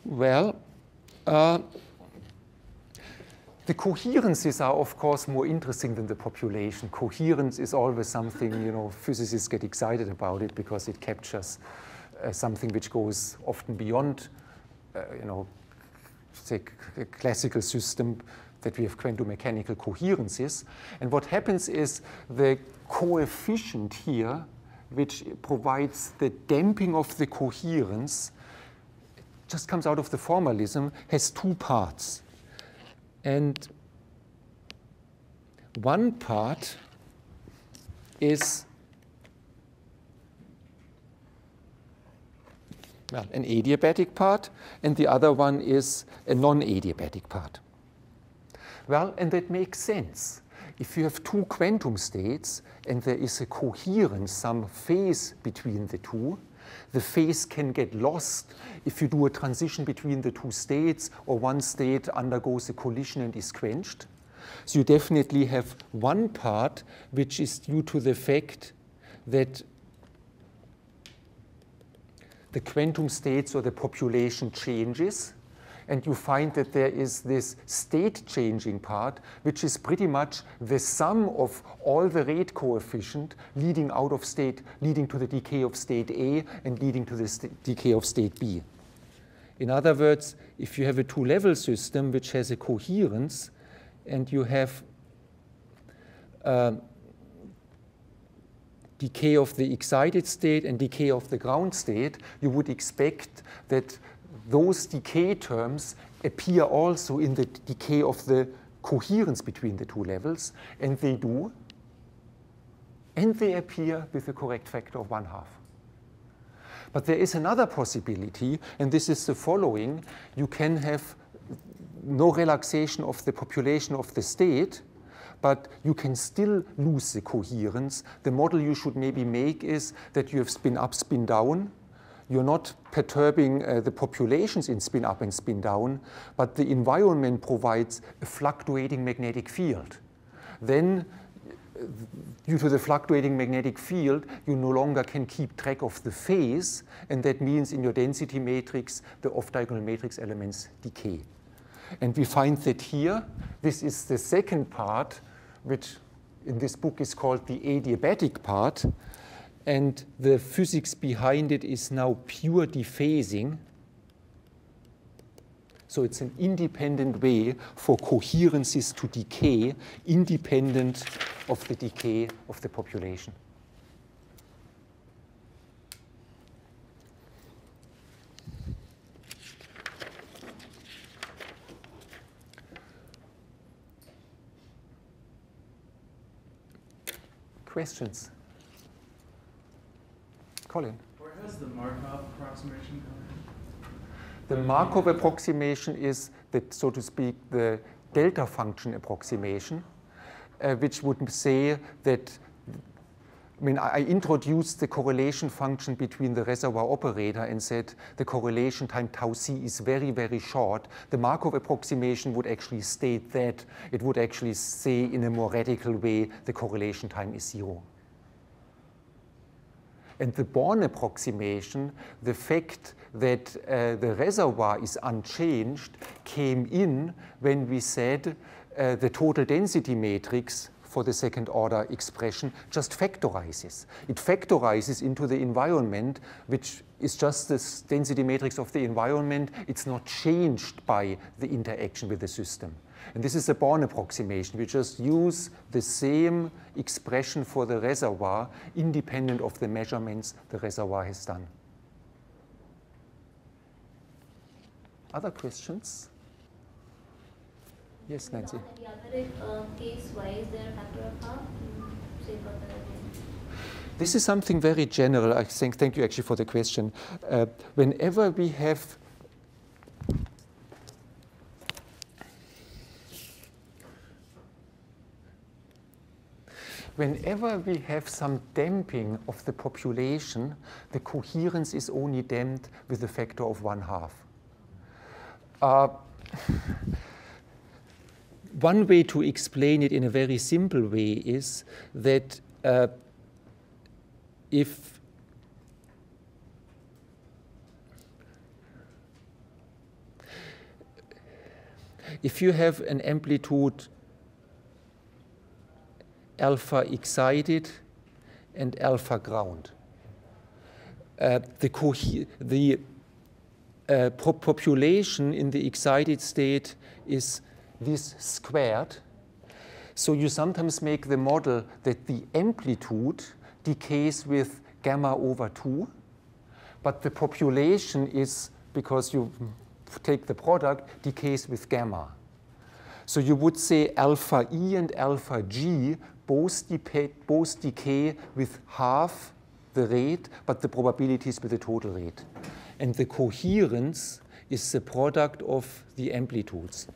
Well, the coherences are, of course, more interesting than the population. Coherence is always something, you know, physicists get excited about it because it captures something which goes often beyond, you know, say, a classical system that we have quantum mechanical coherences. And what happens is the coefficient here, which provides the damping of the coherence, just comes out of the formalism, has 2 parts. And one part is, well, an adiabatic part, and the other one is a non-adiabatic part. Well, and that makes sense. If you have 2 quantum states and there is a coherence, some phase between the two, The phase can get lost if you do a transition between the two states or one state undergoes a collision and is quenched. So you definitely have one part which is due to the fact that the quantum states or the population changes, and you find that there is this state changing part, which is pretty much the sum of all the rate coefficient leading out of state, leading to the decay of state A and leading to the decay of state B. In other words, if you have a two-level system which has a coherence and you have decay of the excited state and decay of the ground state, you would expect that those decay terms appear also in the decay of the coherence between the two levels, and they do, and they appear with the correct factor of 1/2. But there is another possibility, and this is the following. You can have no relaxation of the population of the state, but you can still lose the coherence. The model you should maybe make is that you have spin up, spin down. You're not perturbing the populations in spin up and spin down, but the environment provides a fluctuating magnetic field. Then, due to the fluctuating magnetic field, you no longer can keep track of the phase, and that means in your density matrix, the off-diagonal matrix elements decay. And we find that here, this is the second part, which in this book is called the adiabatic part. And the physics behind it is now pure dephasing. So it's an independent way for coherences to decay, independent of the decay of the population. Questions? Colin? Where has the Markov approximation come in? The Markov approximation is, that, so to speak, the delta function approximation, which would say that, I mean, I introduced the correlation function between the reservoir operator and said the correlation time tau c is very, very short. The Markov approximation would actually state that. It would actually say in a more radical way the correlation time is 0. And the Born approximation, the fact that the reservoir is unchanged, came in when we said the total density matrix for the second order expression just factorizes. It factorizes into the environment, which is just the density matrix of the environment. It's not changed by the interaction with the system. And this is a Born approximation. We just use the same expression for the reservoir, independent of the measurements the reservoir has done. Other questions? Yes, Nancy. The other case, why is there a factor of half? Say for the This is something very general. I think. Thank you actually for the question. Whenever we have some damping of the population, the coherence is only damped with a factor of 1/2. One way to explain it in a very simple way is that if you have an amplitude alpha excited and alpha ground, the population in the excited state is this squared. So you sometimes make the model that the amplitude decays with gamma over 2, but the population is, because you take the product, decays with gamma. So you would say alpha E and alpha G both decay with half the rate, but the probability is with the total rate. And the coherence is the product of the amplitudes.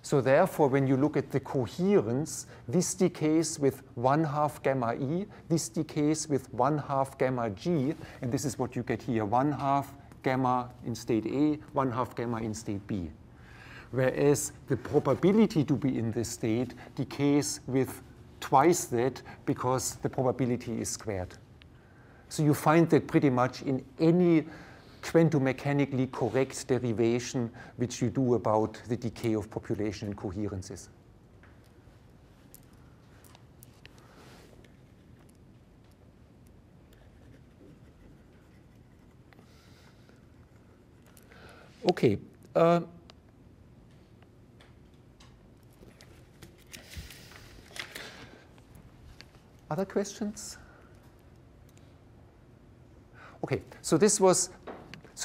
So therefore, when you look at the coherence, this decays with 1/2 gamma E, this decays with 1/2 gamma G, and this is what you get here, 1/2 gamma in state A, 1/2 gamma in state B. Whereas the probability to be in this state decays with twice that because the probability is squared. So you find that pretty much in any quantum mechanically correct derivation which you do about the decay of population and coherences. Okay. Other questions? Okay, so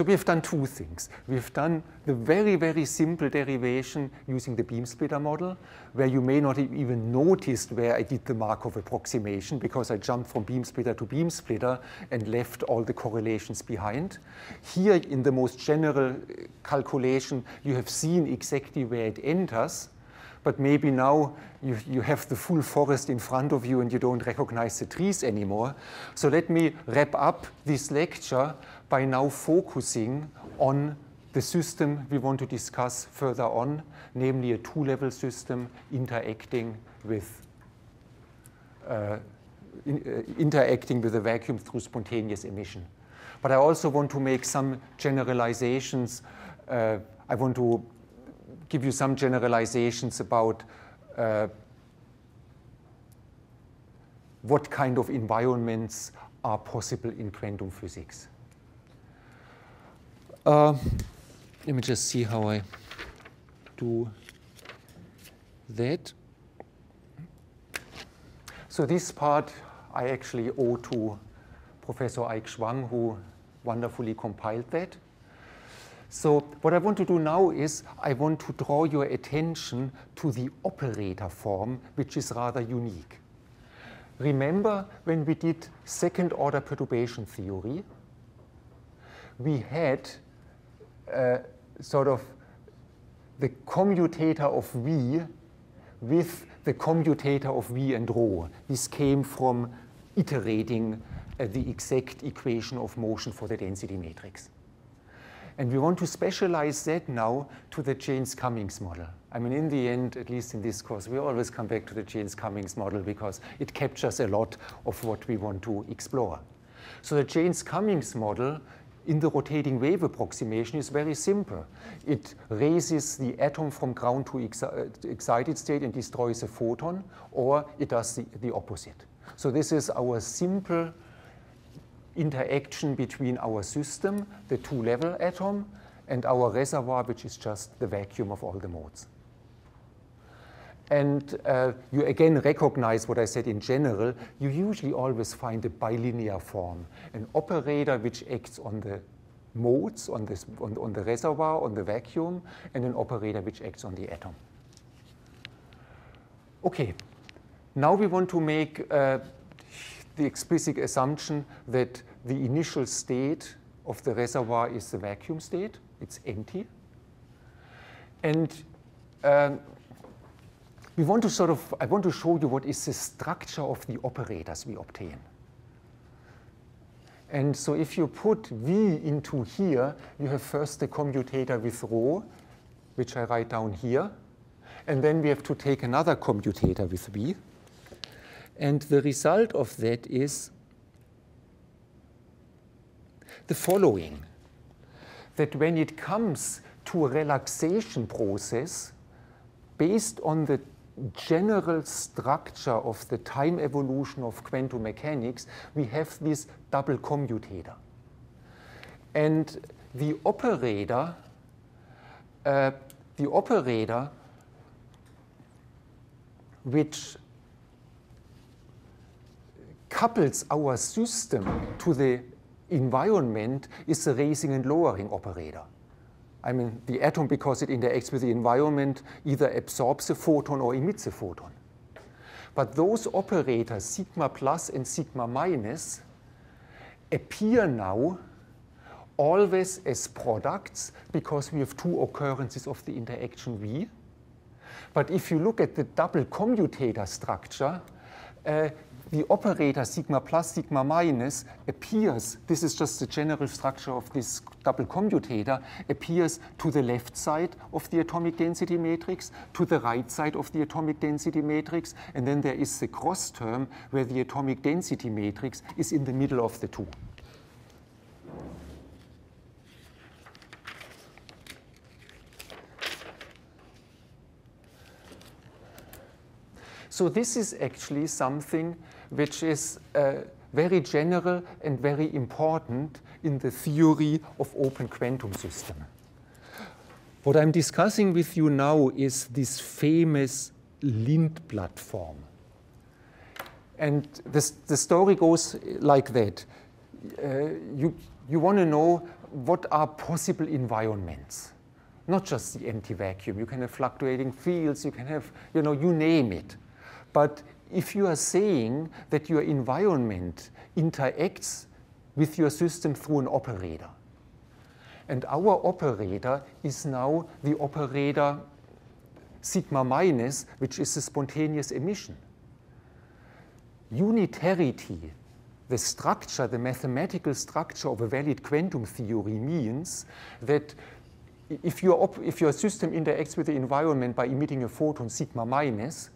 we have done two things. We've done the very, very simple derivation using the beam splitter model, where you may not have even noticed where I did the Markov approximation because I jumped from beam splitter to beam splitter and left all the correlations behind. Here in the most general calculation, you have seen exactly where it enters, but maybe now you have the full forest in front of you and you don't recognize the trees anymore. So let me wrap up this lecture by now focusing on the system we want to discuss further on, namely a two-level system interacting with the vacuum through spontaneous emission. But I also want to make some generalizations. I want to give you some generalizations about what kind of environments are possible in quantum physics. Let me just see how I do that. So this part I actually owe to Professor Ike Schwang, who wonderfully compiled that. So what I want to do now is I want to draw your attention to the operator form, which is rather unique. Remember when we did second-order perturbation theory, we had sort of the commutator of V with the commutator of V and rho. This came from iterating the exact equation of motion for the density matrix. And we want to specialize that now to the Jaynes-Cummings model. I mean, in the end, at least in this course, we always come back to the Jaynes-Cummings model because it captures a lot of what we want to explore. So the Jaynes-Cummings model in the rotating wave approximation is very simple. It raises the atom from ground to excited state and destroys a photon, or it does the opposite. So this is our simple interaction between our system, the two-level atom, and our reservoir, which is just the vacuum of all the modes. And you again recognize what I said in general. You usually always find a bilinear form, an operator which acts on the modes, on the reservoir, on the vacuum, and an operator which acts on the atom. Okay, now we want to make the explicit assumption that the initial state of the reservoir is the vacuum state. It's empty. And I want to show you what is the structure of the operators we obtain. And so if you put V into here, you have first the commutator with rho, which I write down here. And then we have to take another commutator with V. And the result of that is the following, that when it comes to a relaxation process, based on the general structure of the time evolution of quantum mechanics, we have this double commutator. And the operator which couples our system to the environment is the raising and lowering operator. I mean, the atom, because it interacts with the environment, either absorbs a photon or emits a photon. But those operators, sigma plus and sigma minus, appear now always as products because we have two occurrences of the interaction V. But if you look at the double commutator structure, the operator sigma plus sigma minus appears, this is just the general structure of this double commutator, appears to the left side of the atomic density matrix, to the right side of the atomic density matrix, and then there is the cross term where the atomic density matrix is in the middle of the two. So this is actually something which is very general and very important in the theory of open quantum system. What I'm discussing with you now is this famous Lindblad form. And the story goes like that. You want to know what are possible environments. Not just the empty vacuum. You can have fluctuating fields, you can have, you name it. But if you are saying that your environment interacts with your system through an operator, and our operator is now the operator sigma minus, which is a spontaneous emission. Unitarity, the structure, the mathematical structure of a valid quantum theory means that if your system interacts with the environment by emitting a photon sigma minus,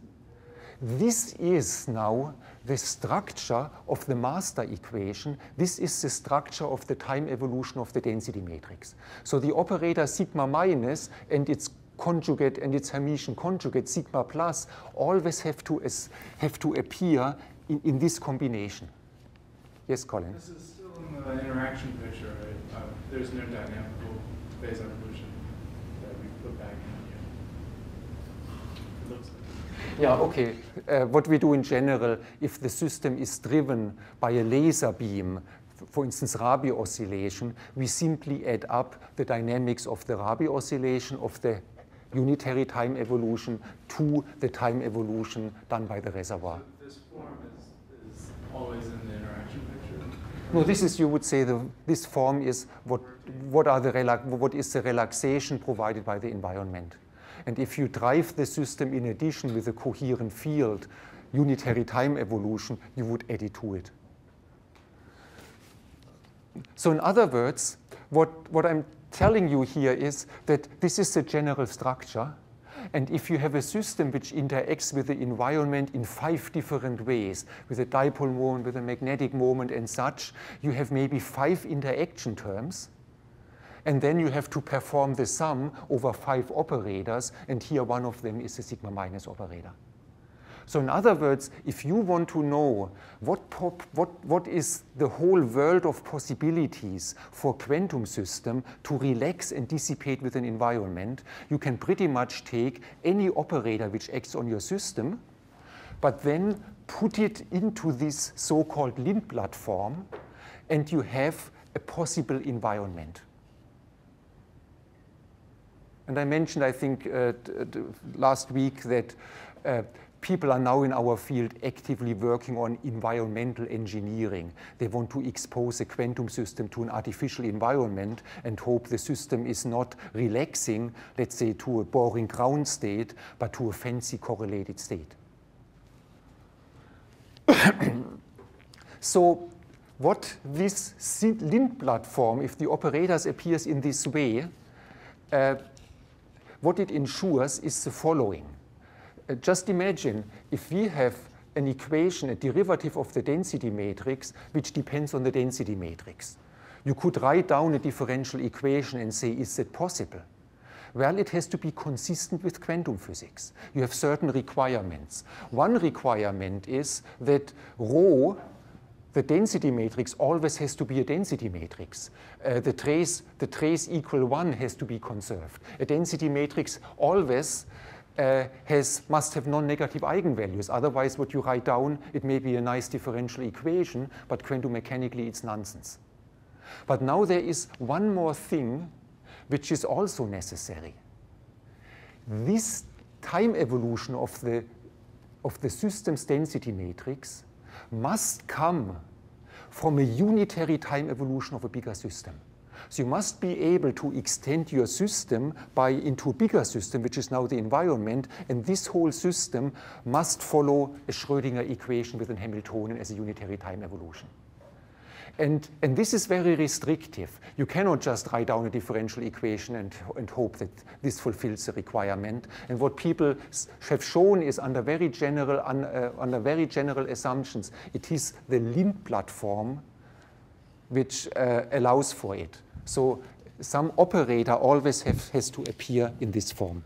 this is now the structure of the master equation. This is the structure of the time evolution of the density matrix. So the operator sigma minus and its conjugate and its Hermitian conjugate sigma plus always have to appear in this combination. Yes, Colin? This is still in the interaction picture, right? There's no dynamical phase evolution that we put back in here. It looks like. Yeah, okay. What we do in general, if the system is driven by a laser beam, for instance, Rabi oscillation, we simply add up the dynamics of the Rabi oscillation of the unitary time evolution to the time evolution done by the reservoir. So this form is always in the interaction picture? No, this is, you would say, this form is what is the relaxation provided by the environment. And if you drive the system in addition with a coherent field, unitary time evolution, you would add it to it. So in other words, what I'm telling you here is that this is the general structure. And if you have a system which interacts with the environment in 5 different ways, with a dipole moment, with a magnetic moment and such, you have maybe 5 interaction terms. And then you have to perform the sum over 5 operators, and here one of them is the sigma minus operator. So in other words, if you want to know what is the whole world of possibilities for quantum system to relax and dissipate with an environment, you can pretty much take any operator which acts on your system, but then put it into this so-called Lindblad form, and you have a possible environment. And I mentioned, I think, last week that people are now in our field actively working on environmental engineering. They want to expose a quantum system to an artificial environment and hope the system is not relaxing, let's say, to a boring ground state, but to a fancy correlated state. So what this Lindblad form, if the operators appears in this way, what it ensures is the following. Just imagine if we have an equation, a derivative of the density matrix, which depends on the density matrix. You could write down a differential equation and say, is that possible? Well, it has to be consistent with quantum physics. You have certain requirements. One requirement is that rho, the density matrix, always has to be a density matrix. The trace equal 1 has to be conserved. A density matrix always must have non-negative eigenvalues. Otherwise, what you write down, it may be a nice differential equation, but quantum mechanically it's nonsense. But now there is one more thing which is also necessary. This time evolution of the system's density matrix must come from a unitary time evolution of a bigger system. So you must be able to extend your system into a bigger system, which is now the environment, and this whole system must follow a Schrödinger equation with a Hamiltonian as a unitary time evolution. And this is very restrictive. You cannot just write down a differential equation and hope that this fulfills the requirement. And what people have shown is under very general assumptions, it is the Lindblad form which allows for it. So some operator always has to appear in this form.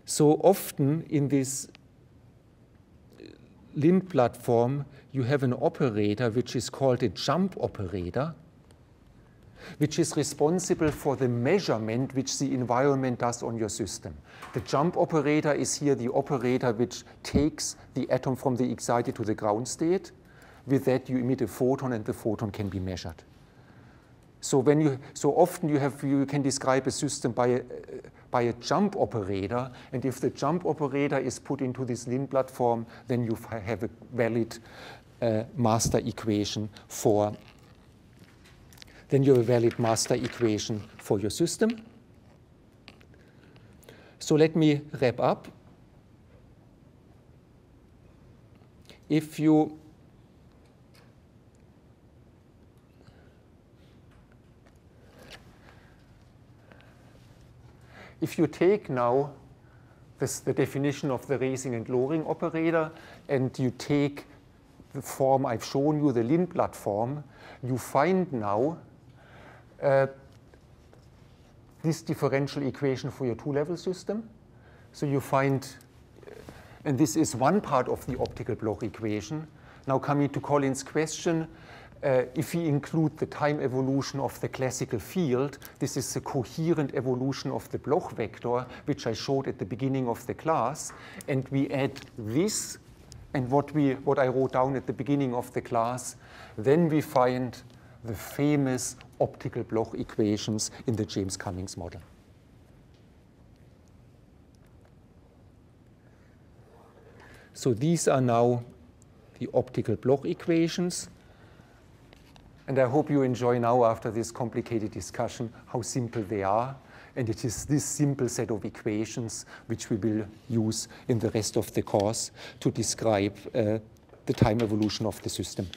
So often in this Lindblad form, you have an operator which is called a jump operator, which is responsible for the measurement which the environment does on your system. The jump operator is here the operator which takes the atom from the excited to the ground state. With that, you emit a photon, and the photon can be measured. So often you can describe a system by a jump operator, and if the jump operator is put into this Lindblad form, then you have a valid master equation for. Then you have a valid master equation for your system. So let me wrap up. If you take now the definition of the raising and lowering operator, and you take the form I've shown you, the Lindblad form, you find now this differential equation for your two-level system. So you find, and this is one part of the optical Bloch equation. Now coming to Colin's question, if we include the time evolution of the classical field, this is the coherent evolution of the Bloch vector, which I showed at the beginning of the class, and we add this and what I wrote down at the beginning of the class, then we find the famous optical Bloch equations in the James-Cummings model. So these are now the optical Bloch equations. And I hope you enjoy now, after this complicated discussion, how simple they are. And it is this simple set of equations which we will use in the rest of the course to describe the time evolution of the system.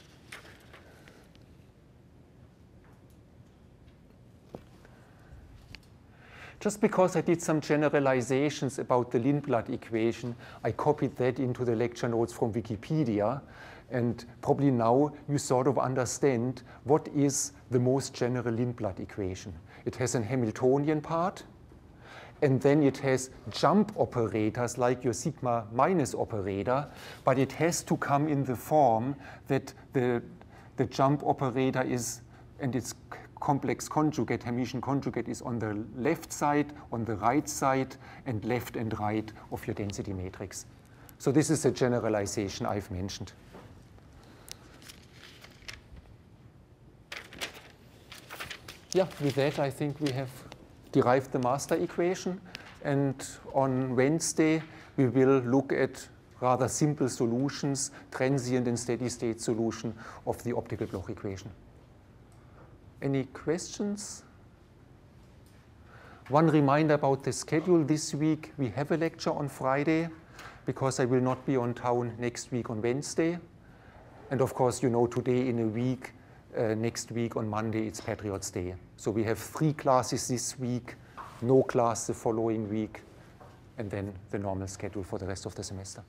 Just because I did some generalizations about the Lindblad equation, I copied that into the lecture notes from Wikipedia. And probably now you sort of understand what is the most general Lindblad equation. It has a Hamiltonian part, and then it has jump operators like your sigma minus operator, but it has to come in the form that the jump operator is, and its complex conjugate, Hermitian conjugate, is on the left side, on the right side, and left and right of your density matrix. So this is a generalization I've mentioned. Yeah, with that, I think we have derived the master equation. And on Wednesday, we will look at rather simple solutions, transient and steady state solution of the optical Bloch equation. Any questions? One reminder about the schedule this week. We have a lecture on Friday because I will not be on town next week on Wednesday. And of course, you know, today in a week, next week on Monday, it's Patriots Day. So we have 3 classes this week, no class the following week, and then the normal schedule for the rest of the semester.